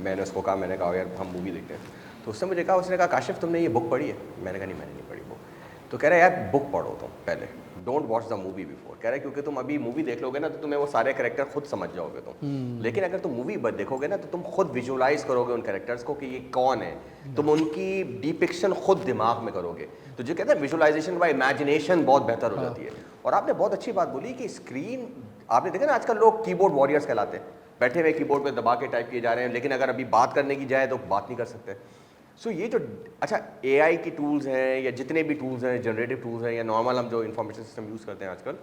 میں نے اس کو کہا, میں نے کہا یار ہم مووی دیکھتے ہیں. تو اس نے مجھے کہا, اس نے کہا کاشف تم نے یہ بک پڑھی ہے؟ میں نے کہا نہیں میں نے نہیں پڑھی بک. تو کہہ رہا ہے یار بک پڑھو تم پہلے, don't watch the movie before. کہہ رہا ہے کیونکہ تم ابھی مووی دیکھ لو گے نا تو تمہیں وہ سارے کریکٹر خود سمجھ جاؤ گے تم, لیکن اگر تم مووی دیکھو گے نا تو تم خود ویژولائز کرو گے ان کریکٹرس کو کہ یہ کون ہے, تم ان کی ڈیپکشن خود دماغ میں کرو گے. تو جو کہتے ہیں ویژولائزیشن بائی امیجنیشن بہت بہتر ہو جاتی ہے. اور آپ نے بہت اچھی بات بولی کہ اسکرین, آپ نے دیکھا نا آج کل لوگ کی بورڈ واریئرس کہلاتے ہیں, بیٹھے ہوئے کی بورڈ پہ دبا کے ٹائپ کیے جا رہے ہیں, لیکن اگر ابھی بات کرنے کی جائے تو بات نہیں کر سکتے. سو یہ جو اچھا AI کی ٹولز ہیں یا جتنے بھی ٹولز ہیں, جنریٹو ٹولز ہیں یا نارمل ہم جو انفارمیشن سسٹم یوز کرتے ہیں آج کل,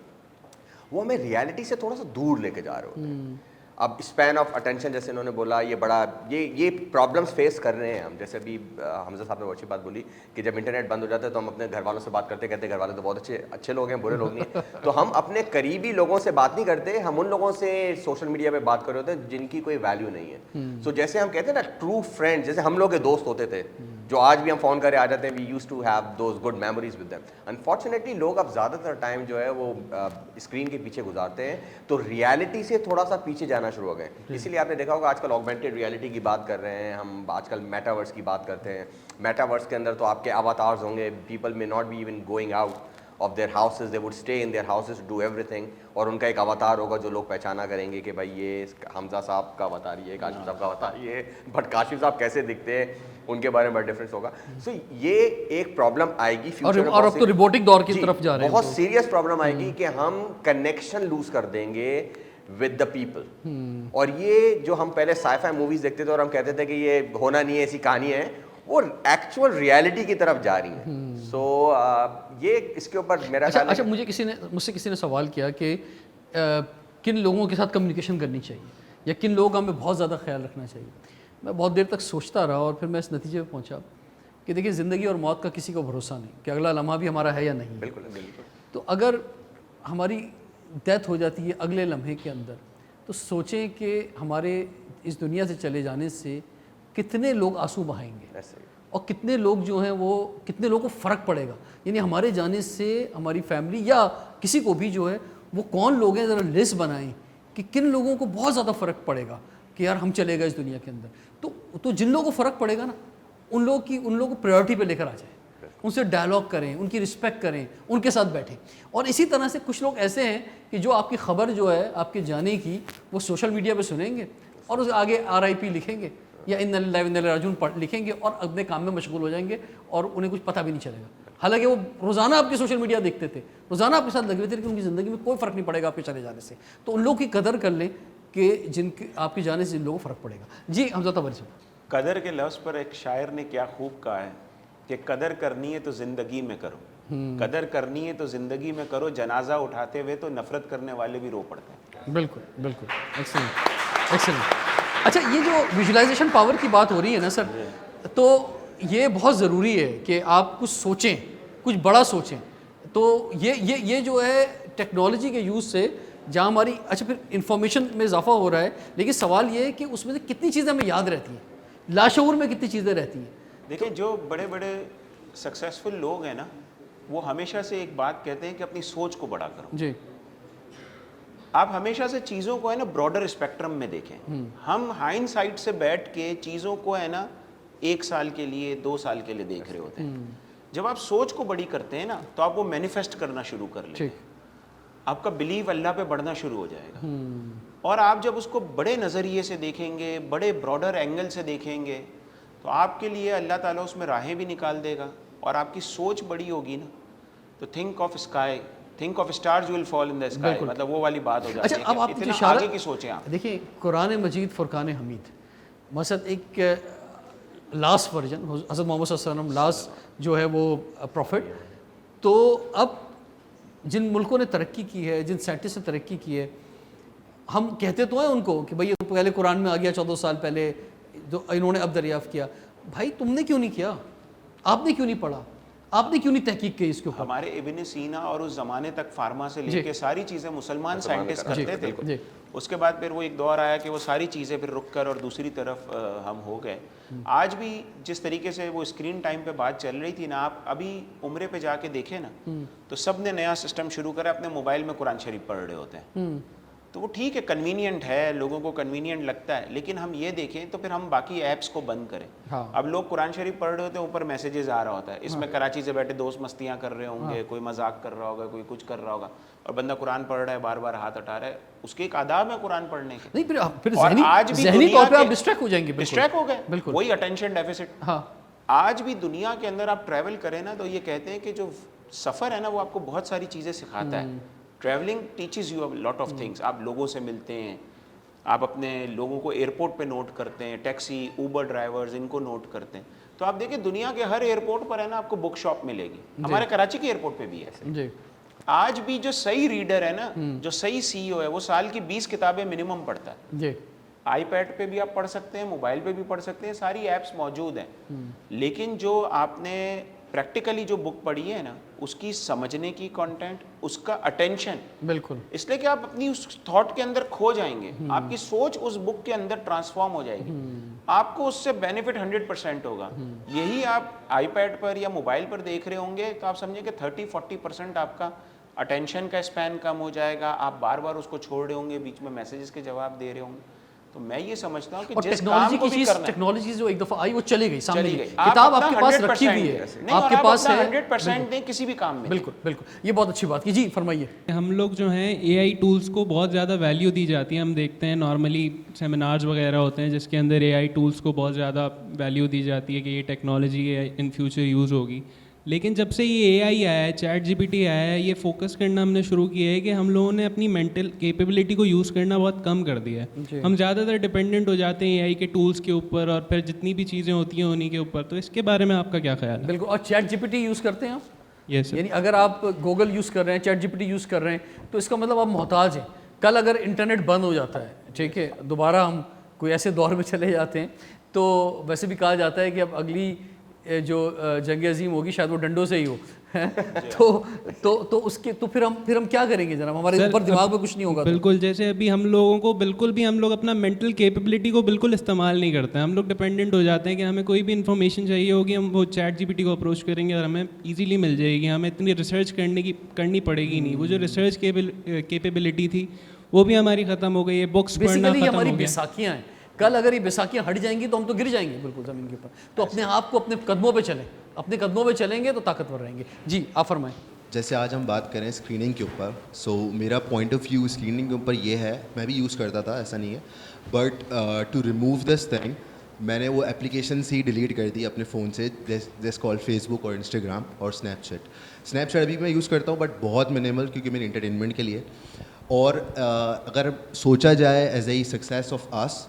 وہ ہمیں ریالٹی سے تھوڑا سا دور لے کے جا رہے ہوتے ہیں. اب اسپین آف اٹینشن جیسے انہوں نے بولا, یہ بڑا یہ پرابلمس فیس کر رہے ہیں ہم. جیسے ابھی حمزہ صاحب نے وہ اچھی بات بولی کہ جب انٹرنیٹ بند ہو جاتا ہے تو ہم اپنے گھر والوں سے بات کرتے کہتے ہیں گھر والے تو بہت اچھے لوگ ہیں, برے لوگ نہیں. تو ہم اپنے قریبی لوگوں سے بات نہیں کرتے, ہم ان لوگوں سے سوشل میڈیا پہ بات کر رہے ہوتے ہیں جن کی کوئی ویلیو نہیں ہے. سو جیسے ہم کہتے ہیں نا ٹرو فرینڈ, جیسے ہم لوگ کے دوست ہوتے تھے جو آج بھی ہم فون کرے آ جاتے ہیں, we used to have those good memories with them. Unfortunately لوگ اب زیادہ تر ٹائم جو ہے وہ اسکرین کے پیچھے گزارتے ہیں, تو ریالٹی سے تھوڑا سا پیچھے جانا شروع ہو گئے. اسی لیے آپ نے دیکھا ہوگا آج کل آگمنٹڈ ریالٹی کی بات کر رہے ہیں ہم, آج کل میٹاورس کی بات کرتے ہیں. میٹاورس کے اندر تو آپ کے اواتارز ہوں گے, people may not be even going out of their houses, they would stay in their houses to do everything, اور ان کا ایک اواتار ہوگا جو لوگ پہچانا کریں گے کہ بھائی یہ حمزہ صاحب کا اواتار یہ ہے, کاشف صاحب کا اواتار یہ ہے, بٹ کاشف صاحب کیسے دکھتے ہیں ان کے بارے میں بڑا ڈفرینس ہوگا. سو یہ ایک پرابلم آئے گی فیوچر میں, اور اب تو روبوٹک دور کی طرف جا رہے ہیں, بہت سیریس پرابلم آئے گی کہ ہم کنیکشن لوز کر دیں گے ود دا پیپل. اور یہ جو ہم پہلے سائی فائی موویز دیکھتے تھے اور ہم کہتے تھے کہ یہ ہونا نہیں ہے, ایسی کہانی ہے, وہ ایکچوئل ریالٹی کی طرف جا رہی ہیں. سو یہ اس کے اوپر میرا خیال ہے. اچھا مجھ سے کسی نے سوال کیا کہ کن لوگوں کے ساتھ کمیونیکیشن کرنی چاہیے یا کن لوگوں کا ہمیں بہت زیادہ خیال رکھنا چاہیے. میں بہت دیر تک سوچتا رہا اور پھر میں اس نتیجے پہ پہنچا کہ دیکھیے زندگی اور موت کا کسی کو بھروسہ نہیں کہ اگلا لمحہ بھی ہمارا ہے یا نہیں. بالکل بالکل. تو اگر ہماری ڈیتھ ہو جاتی ہے اگلے لمحے کے اندر, تو سوچیں کہ ہمارے اس دنیا سے چلے جانے سے کتنے لوگ آنسو بہائیں گے اور کتنے لوگ جو ہیں وہ کتنے لوگوں کو فرق پڑے گا. یعنی ہمارے جانے سے ہماری فیملی یا کسی کو بھی جو ہے وہ کون لوگ ہیں, ذرا لسٹ بنائیں کہ کن لوگوں کو بہت زیادہ فرق پڑے گا کہ یار ہم چلے گئے اس دنیا کے اندر. تو جن لوگوں کو فرق پڑے گا نا ان لوگوں کو پریورٹی پہ لے کر آ جائیں, ان سے ڈائلاگ کریں, ان کی رسپیکٹ کریں, ان کے ساتھ بیٹھیں. اور اسی طرح سے کچھ لوگ ایسے ہیں کہ جو آپ کی خبر جو ہے آپ کے جانے کی وہ سوشل میڈیا پہ سنیں گے اور اس آگے RIP لکھیں گے یا ان اللہ و انا الیہ راجعون لکھیں گے اور اپنے کام میں مشغول ہو جائیں گے اور انہیں کچھ پتہ بھی نہیں چلے گا. حالانکہ وہ روزانہ آپ کے سوشل میڈیا دیکھتے تھے, روزانہ آپ کے ساتھ لگے ہوئے تھے, لیکن ان کی زندگی میں کوئی فرق نہیں پڑے گا آپ کے چلے جانے سے. تو ان لوگوں کی قدر کر لیں کہ جن کے آپ کے جانے سے جن لوگوں کو فرق پڑے گا. جی حمزہ تبری صاحب. قدر کے لفظ پر ایک شاعر نے کیا خوب کہا ہے کہ قدر کرنی ہے تو زندگی میں کرو, قدر کرنی ہے تو زندگی میں کرو, جنازہ اٹھاتے ہوئے تو نفرت کرنے والے بھی رو پڑتے ہیں. بالکل بالکل, ایکسلنٹ ایکسلنٹ. اچھا یہ جو ویژولائزیشن پاور کی بات ہو رہی ہے نا سر, تو یہ بہت ضروری ہے کہ آپ کچھ سوچیں, کچھ بڑا سوچیں. تو یہ جو ہے ٹیکنالوجی کے یوز سے جہاں ہماری اچھا پھر انفارمیشن میں اضافہ ہو رہا ہے, لیکن سوال یہ ہے کہ اس میں سے کتنی چیزیں ہمیں یاد رہتی ہیں, لاشعور میں کتنی چیزیں رہتی ہیں. دیکھیں جو بڑے بڑے سکسیزفل لوگ ہیں نا وہ ہمیشہ سے ایک بات کہتے ہیں کہ اپنی سوچ کو بڑا کرو. جی آپ ہمیشہ سے چیزوں کو ہے نا براڈر اسپیکٹرم میں دیکھیں. ہم ہائنڈ سائٹ سے بیٹھ کے چیزوں کو ہے نا 1 سال کے لیے 2 سال کے لیے دیکھ رہے ہوتے ہیں. جب آپ سوچ کو بڑی کرتے ہیں نا تو آپ وہ مینیفیسٹ کرنا شروع کر لیں, آپ کا بلیو اللہ پہ بڑھنا شروع ہو جائے گا. اور آپ جب اس کو بڑے نظریے سے دیکھیں گے, بڑے براڈر اینگل سے دیکھیں گے, تو آپ کے لیے اللہ تعالیٰ اس میں راہیں بھی نکال دے گا اور آپ کی سوچ بڑی ہوگی نا تو think of sky, think of stars will fall in the sky, مطلب وہ والی بات ہو جاتی اچھا ہے اب آپ کہ اتنا آگے کی سوچیں آپ. دیکھیں قرآن مجید فرقان حمید مثلا ایک لاسٹ ورژن حضرت محمد صلی اللہ علیہ وسلم لاسٹ جو ہے وہ پروفٹ، تو اب جن ملکوں نے ترقی کی ہے، جن سائنٹسٹ نے ترقی کی ہے، ہم کہتے تو ہیں ان کو کہ بھائی پہلے قرآن میں آ گیا 14 سال پہلے جو انہوں نے اب دریافت کیا. بھائی تم نے کیوں نہیں کیا؟ آپ نے کیوں نہیں پڑھا؟ آپ نے کیوں نہیں تحقیق کی اس کے اوپر؟ ہمارے ابن سینا اور اس زمانے تک فارما سے لے کے ساری چیزیں مسلمان سائنٹسٹ کرتے تھے. اس کے بعد پھر وہ ایک دور آیا کہ وہ ساری چیزیں پھر رک کر اور دوسری طرف ہم ہو گئے. آج بھی جس طریقے سے وہ اسکرین ٹائم پہ بات چل رہی تھی نا، آپ ابھی عمرے پہ جا کے دیکھیں نا تو سب نے نیا سسٹم شروع کرا، اپنے موبائل میں قرآن شریف پڑھ رہے ہوتے ہیں. تو وہ ٹھیک ہے، کنوینئنٹ ہے، لوگوں کو کنوینئنٹ لگتا ہے، لیکن ہم یہ دیکھیں تو پھر ہم باقی ایپس کو بند کریں. اب لوگ قرآن شریف پڑھ رہے ہوتے ہیں، اوپر میسیجز آ رہا ہوتا ہے، اس میں کراچی سے بیٹھے دوست مستیاں کر رہے ہوں گے، کوئی مذاق کر رہا ہوگا، کوئی کچھ کر رہا ہوگا، اور بندہ قرآن پڑھ رہا ہے، بار بار ہاتھ اٹھا رہا ہے. اس کے ایک آداب ہے قرآن پڑھنے کے. نہیں پھر اور آج بھی ذہنی طور پہ آپ ڈسٹریکٹ ہو جائیں گے. ڈسٹریکٹ ہو گئے، بالکل وہی اٹینشن ڈیفیسٹ. آج بھی دنیا کے اندر آپ ٹریول کریں نا تو یہ کہتے ہیں کہ جو سفر ہے نا وہ آپ کو بہت ساری چیزیں سکھاتا ہے. Travelling teaches you lot of things. آپ لوگوں سے ملتے ہیں، آپ اپنے لوگوں کو ایئرپورٹ پہ نوٹ کرتے ہیں، ٹیکسی اوبر ڈرائیورز ان کو نوٹ کرتے ہیں. تو آپ دیکھیں دنیا کے ہر ایئرپورٹ پر ہے نا آپ کو بک شاپ ملے گی. ہمارے کراچی کے ایئرپورٹ پہ بھی ہے. آج بھی جو صحیح ریڈر ہے نا، جو صحیح سی او ہے، وہ سال کی 20 کتابیں منیمم پڑھتا ہے. آئی پیڈ پہ بھی آپ پڑھ سکتے ہیں، موبائل پہ بھی پڑھ سکتے ہیں، ساری ایپس موجود ہیں. لیکن جو آپ نے پریکٹیکلی جو بک پڑھی ہے نا، اس کی سمجھنے کی کانٹینٹ، اس کا اٹینشن، بالکل، اس لیے کہ آپ اپنی اس تھاٹ کے اندر کھو جائیں گے. آپ کی سوچ اس بک کے اندر ٹرانسفارم ہو جائے گی. آپ کو اس سے بینیفٹ 100% ہوگا. یہی آپ آئی پیڈ پر یا موبائل پر دیکھ رہے ہوں گے تو آپ سمجھیں کہ 30-40% آپ کا اٹینشن کا اسپین کم ہو جائے گا. آپ بار بار اس کو چھوڑ رہے ہوں گے، بیچ میں میسیجز کے جواب دے رہے ہوں گے. تو میں یہ سمجھتا ہوں کہ جس کام کو بھی کرنا ہے، ٹیکنالوجی جو ایک دفعہ آئی وہ چلی گئی، سامنے چلی گئی. کتاب آپ کے پاس رکھی ہوئی ہے، آپ کے پاس ہے، 100% دیں کسی بھی کام میں. بالکل بالکل. یہ بہت اچھی بات کی. جی فرمائیے. ہم لوگ جو ہیں اے آئی ٹولس کو بہت زیادہ ویلیو دی جاتی ہے. ہم دیکھتے ہیں نارملی سیمینارز وغیرہ ہوتے ہیں جس کے اندر اے آئی ٹولس کو بہت زیادہ ویلیو دی جاتی ہے کہ یہ ٹیکنالوجی ان فیوچر یوز ہوگی. لیکن جب سے یہ اے آئی آیا ہے، چیٹ جی پی ٹی آیا ہے، یہ فوکس کرنا ہم نے شروع کیا ہے کہ ہم لوگوں نے اپنی مینٹل کیپیبلٹی کو یوز کرنا بہت کم کر دیا ہے. ہم زیادہ تر ڈپینڈنٹ ہو جاتے ہیں اے آئی کے ٹولس کے اوپر اور پھر جتنی بھی چیزیں ہوتی ہیں انہیں کے اوپر. تو اس کے بارے میں آپ کا کیا خیال ہے؟ بالکل. اور chat G P T use کرتے ہیں آپ؟ یس. یعنی اگر آپ گوگل یوز کر رہے ہیں، chat G P T use کر رہے ہیں، تو اس کا مطلب آپ محتاج ہیں. کل اگر انٹرنیٹ بند ہو جاتا ہے، ٹھیک ہے، دوبارہ ہم کوئی ایسے دور میں چلے جاتے ہیں، تو ویسے بھی کہا جاتا ہے کہ اب اگلی جو جنگ عظیم ہوگی شاید وہ ڈنڈوں سے ہی ہو. تو اس کے تو پھر ہم کیا کریں گے جناب؟ ہمارے اوپر دماغ میں کچھ نہیں ہوگا. بالکل. جیسے ابھی ہم لوگوں کو بالکل بھی ہم لوگ اپنا مینٹل کیپیبلٹی کو بالکل استعمال نہیں کرتے ہیں. ہم لوگ ڈپینڈنٹ ہو جاتے ہیں کہ ہمیں کوئی بھی انفارمیشن چاہیے ہوگی، ہم وہ چیٹ جی پی ٹی کو اپروچ کریں گے اور ہمیں ایزیلی مل جائے گی. ہمیں اتنی ریسرچ کرنی پڑے گی نہیں. وہ جو ریسرچ کیپیبلٹی تھی وہ بھی ہماری ختم ہو گئی ہے. بکس پڑھنا ختم ہماری ہو گیا. بیساکھیاں ہیں. کل اگر یہ بیساکھیاں ہٹ جائیں گی تو ہم تو گر جائیں گے بالکل زمین کے اوپر. تو اپنے آپ کو اپنے قدموں پہ چلیں، اپنے قدموں پہ چلیں گے تو طاقتور رہیں گے. جی آپ فرمائیں. جیسے آج ہم بات کریں اسکریننگ کے اوپر، سو میرا پوائنٹ آف ویو اسکریننگ کے اوپر یہ ہے، میں بھی یوز کرتا تھا، ایسا نہیں ہے، but to remove this thing میں نے وہ اپلیکیشنس ہی ڈیلیٹ کر دی اپنے فون سے، جس کال فیس بک اور انسٹاگرام اور اسنیپ چیٹ ابھی بھی میں یوز کرتا ہوں بٹ بہت منیمل، کیونکہ میرے انٹرٹینمنٹ کے لیے. اور اگر سوچا جائے as a success of us,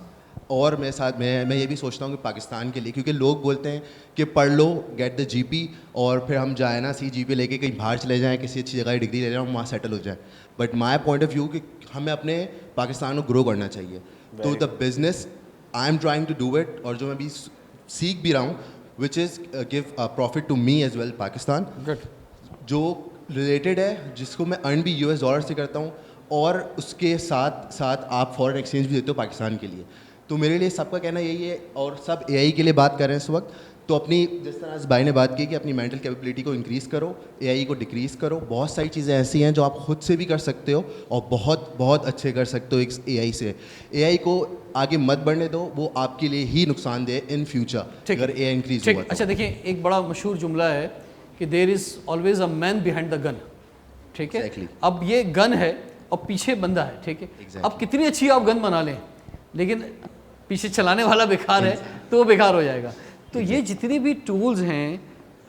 اور میرے ساتھ میں یہ بھی سوچتا ہوں کہ پاکستان کے لیے، کیونکہ لوگ بولتے ہیں کہ پڑھ لو، گیٹ دا جی پی، اور پھر ہم جائیں نا سی جی پی لے کے کہیں باہر چلے جائیں، کسی اچھی جگہ ڈگری لے جائیں، وہاں سیٹل ہو جائیں. But my point of view کہ ہمیں اپنے پاکستان کو گرو کرنا چاہیے. تو the business I am trying to do it, اور جو میں بھی سیکھ بھی رہا ہوں، which is give profit to me as well Pakistan, جو ریلیٹڈ ہے، جس کو میں ارن بھی US ڈالر سے کرتا ہوں، اور اس کے ساتھ ساتھ آپ فورن ایکسچینج بھی دیتے ہو پاکستان کے لیے. تو میرے لیے سب کا کہنا یہی ہے، اور سب اے آئی کے لیے بات کر رہے ہیں اس وقت. تو اپنی، جس طرح اس بھائی نے بات کی کہ اپنی مینٹل کیپیبلٹی کو انکریز کرو، اے آئی کو ڈکریز کرو. بہت ساری چیزیں ایسی ہیں جو آپ خود سے بھی کر سکتے ہو اور بہت بہت اچھے کر سکتے ہو اے آئی سے. اے آئی کو آگے مت بڑھنے دو، وہ آپ کے لیے ہی نقصان دہ ان فیوچر اگر اے آئی انکریز ہوا. اچھا دیکھیں، ایک بڑا مشہور جملہ ہے کہ دیر is always a main behind the گن. ٹھیک ہے، اب یہ گن ہے اور پیچھے بندہ ہے. ٹھیک ہے، اب کتنی اچھی آپ گن بنا لیں، لیکن پیچھے چلانے والا بیکار ہے تو وہ بیکار ہو جائے گا. تو یہ جتنی بھی ٹولز ہیں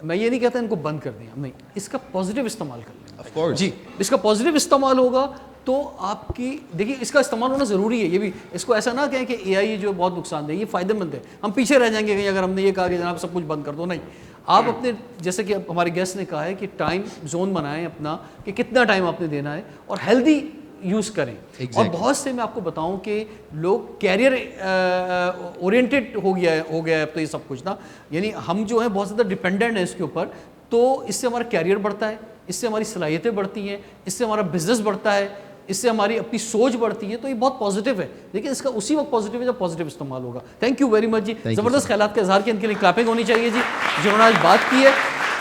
میں یہ نہیں کہتا ان کو بند کر دیں, نہیں, اس کا پازیٹیو استعمال کر لیں. Of course. جی, اس کا پازیٹیو استعمال ہوگا تو آپ کی دیکھیے اس کا استعمال ہونا ضروری ہے. یہ بھی اس کو ایسا نہ کہیں کہ اے آئی جو بہت نقصان دہ, یہ فائدہ مند ہے. ہم پیچھے رہ جائیں گے کہیں اگر ہم نے یہ کہا کہ جناب سب کچھ بند کر دو. نہیں, آپ اپنے جیسے کہ ہمارے گیسٹ نے کہا ہے کہ ٹائم زون بنائیں اپنا کہ کتنا ٹائم آپ نے دینا ہے اور ہیلدی یوز کریں. اور بہت سے میں آپ کو بتاؤں کہ لوگ کیریئر اورینٹیڈ ہو گیا ہے اب تو یہ سب کچھ نا, یعنی ہم جو ہیں بہت زیادہ ڈپینڈنٹ ہیں اس کے اوپر. تو اس سے ہمارا کیریئر بڑھتا ہے, اس سے ہماری صلاحیتیں بڑھتی ہیں, اس سے ہمارا بزنس بڑھتا ہے, اس سے ہماری اپنی سوچ بڑھتی ہے. تو یہ بہت پازیٹیو ہے, لیکن اس کا اسی وقت پازیٹیو ہے جب پازیٹیو استعمال ہوگا. تھینک یو ویری مچ جی, زبردست خیالات کا اظہار کیا, ان کے لیے کلیپنگ ہونی چاہیے جی جنہوں نے آج بات کی ہے.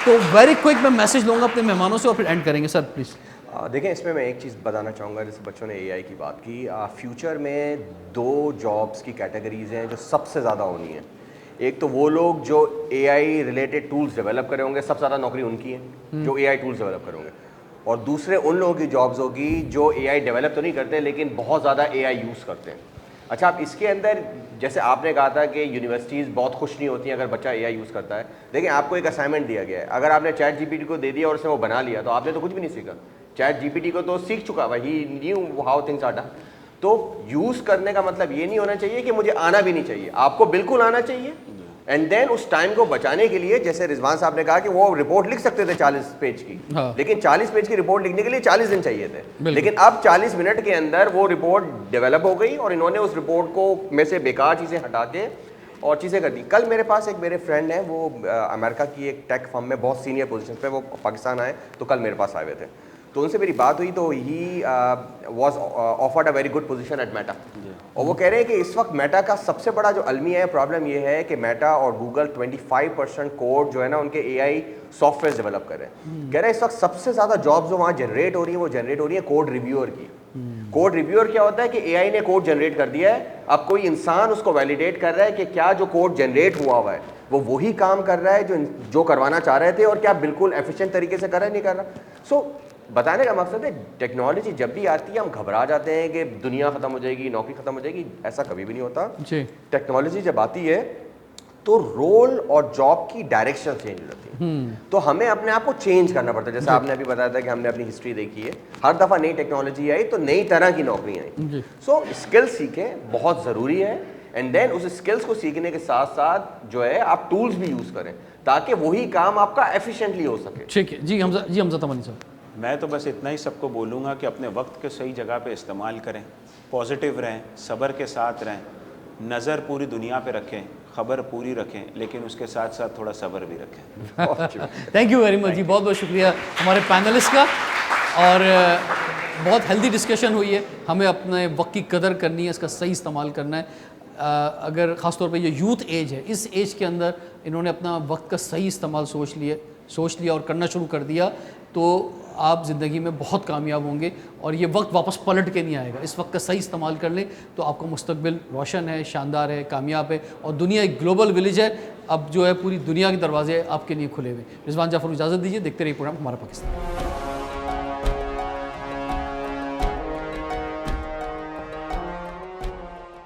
تو ویری کوئک میں میسج لوں گا اپنے مہمانوں سے اور پھر اینڈ کریں گے. Sir please. دیکھیں اس میں ایک چیز بتانا چاہوں گا, جیسے بچوں نے اے آئی کی بات کی, فیوچر میں 2 جابس کی کیٹیگریز ہیں جو سب سے زیادہ ہونی ہیں. ایک تو وہ لوگ جو اے آئی ریلیٹڈ ٹولز ڈیولپ کرے ہوں گے, سب سے زیادہ نوکری ان کی ہے جو اے آئی ٹولز ڈیولپ کریں گے. اور دوسرے ان لوگوں کی جابز ہوگی جو اے آئی ڈیولپ تو نہیں کرتے لیکن بہت زیادہ اے آئی یوز کرتے ہیں. اچھا, اب اس کے اندر جیسے آپ نے کہا تھا کہ یونیورسٹیز بہت خوش نہیں ہوتی ہیں اگر بچہ اے آئی یوز کرتا ہے. دیکھیں آپ کو ایک اسائنمنٹ دیا گیا ہے, اگر آپ نے چیٹ جی پی ٹی کو دے دیا اور اس نے وہ بنا لیا تو آپ نے تو کچھ بھی نہیں سیکھا. چیٹ جی پی ٹی کو تو سیکھ چکا ہے, he knew how things are done. تو یوز کرنے کا مطلب یہ نہیں ہونا چاہیے کہ مجھے آنا بھی نہیں چاہیے, آپ کو بالکل آنا چاہیے. اینڈ دین اس ٹائم کو بچانے کے لیے, جیسے رضوان صاحب نے کہا کہ وہ رپورٹ لکھ سکتے تھے 40 پیج کی, لیکن 40 پیج کی رپورٹ لکھنے کے لیے 40 دن چاہیے تھے. لیکن اب 40 منٹ کے اندر وہ رپورٹ ڈیولپ ہو گئی اور انہوں نے اس رپورٹ کو میں سے بیکار چیزیں ہٹا کے اور چیزیں کر دی. کل میرے پاس ایک میرے فرینڈ ہیں, وہ امریکہ کی ایک ٹیک فرم میں بہت سینئر پوزیشن پہ, وہ پاکستان آئے تو کل میرے پاس آئے ہوئے تھے. تو ان سے میری بات ہوئی تو he was offered a very good position at Meta. اور وہ کہہ رہے ہیں کہ اس وقت میٹا کا سب سے بڑا جو المیہ ہے, پرابلم یہ ہے کہ میٹا اور گوگل 25% کوڈ جو ہے نا ان کے اے آئی سافٹ ویئر ڈیولپ کر رہے ہیں. کہہ رہے ہیں اس وقت سب سے زیادہ جابس جو وہاں جنریٹ ہو رہی ہیں وہ جنریٹ ہو رہی ہیں کوڈ ریویور کی. کوڈ ریویور کیا ہوتا ہے کہ اے آئی نے کوڈ جنریٹ کر دیا ہے, اب کوئی انسان اس کو ویلیڈیٹ کر رہا ہے کہ کیا جو کوڈ جنریٹ ہوا ہے وہ وہی کام کر رہا ہے جو کروانا چاہ رہے تھے اور کیا بالکل ایفیشینٹ طریقے سے کر رہا ہے, نہیں کر رہا. سو بتانے کا مقصد ہے ٹیکنالوجی جب بھی آتی ہے ہم گھبرا جاتے ہیں کہ دنیا ختم ہو جائے گی, نوکری ختم ہو جائے گی. ایسا کبھی بھی نہیں ہوتا. ٹیکنالوجی جب آتی ہے تو رول اور جاب کی ڈائریکشن چینج ہو جاتی ہے, تو ہمیں اپنے آپ کو چینج کرنا پڑتا ہے. جیسے آپ نے ابھی بتایا تھا کہ ہم نے اپنی ہسٹری دیکھی ہے, ہر دفعہ نئی ٹیکنالوجی آئی تو نئی طرح کی نوکریاں آئیں. سو اسکل سیکھیں, بہت ضروری ہے. اینڈ دین اس اسکلس کو سیکھنے کے ساتھ ساتھ جو ہے آپ ٹولس بھی یوز کریں تاکہ وہی کام آپ کا ایفیشینٹلی ہو سکے. ٹھیک ہے جی. حمزہ تمانی صاحب. میں تو بس اتنا ہی سب کو بولوں گا کہ اپنے وقت کے صحیح جگہ پہ استعمال کریں, پازیٹیو رہیں, صبر کے ساتھ رہیں, نظر پوری دنیا پہ رکھیں, خبر پوری رکھیں, لیکن اس کے ساتھ ساتھ تھوڑا صبر بھی رکھیں. تھینک یو ویری مچ جی, بہت بہت شکریہ ہمارے پینلسٹ کا. اور بہت ہیلدی ڈسکشن ہوئی ہے. ہمیں اپنے وقت کی قدر کرنی ہے, اس کا صحیح استعمال کرنا ہے. اگر خاص طور پہ یہ یوتھ ایج ہے, اس ایج کے اندر انہوں نے اپنا وقت کا صحیح استعمال سوچ لیا اور کرنا شروع کر دیا تو آپ زندگی میں بہت کامیاب ہوں گے. اور یہ وقت واپس پلٹ کے نہیں آئے گا. اس وقت کا صحیح استعمال کر لیں تو آپ کا مستقبل روشن ہے, شاندار ہے, کامیاب ہے. اور دنیا ایک گلوبل ولیج ہے, اب جو ہے پوری دنیا کے دروازے آپ کے لیے کھلے ہوئے. رضوان جعفر اجازت دیجیے, دیکھتے رہیے پروگرام ہمارا پاکستان.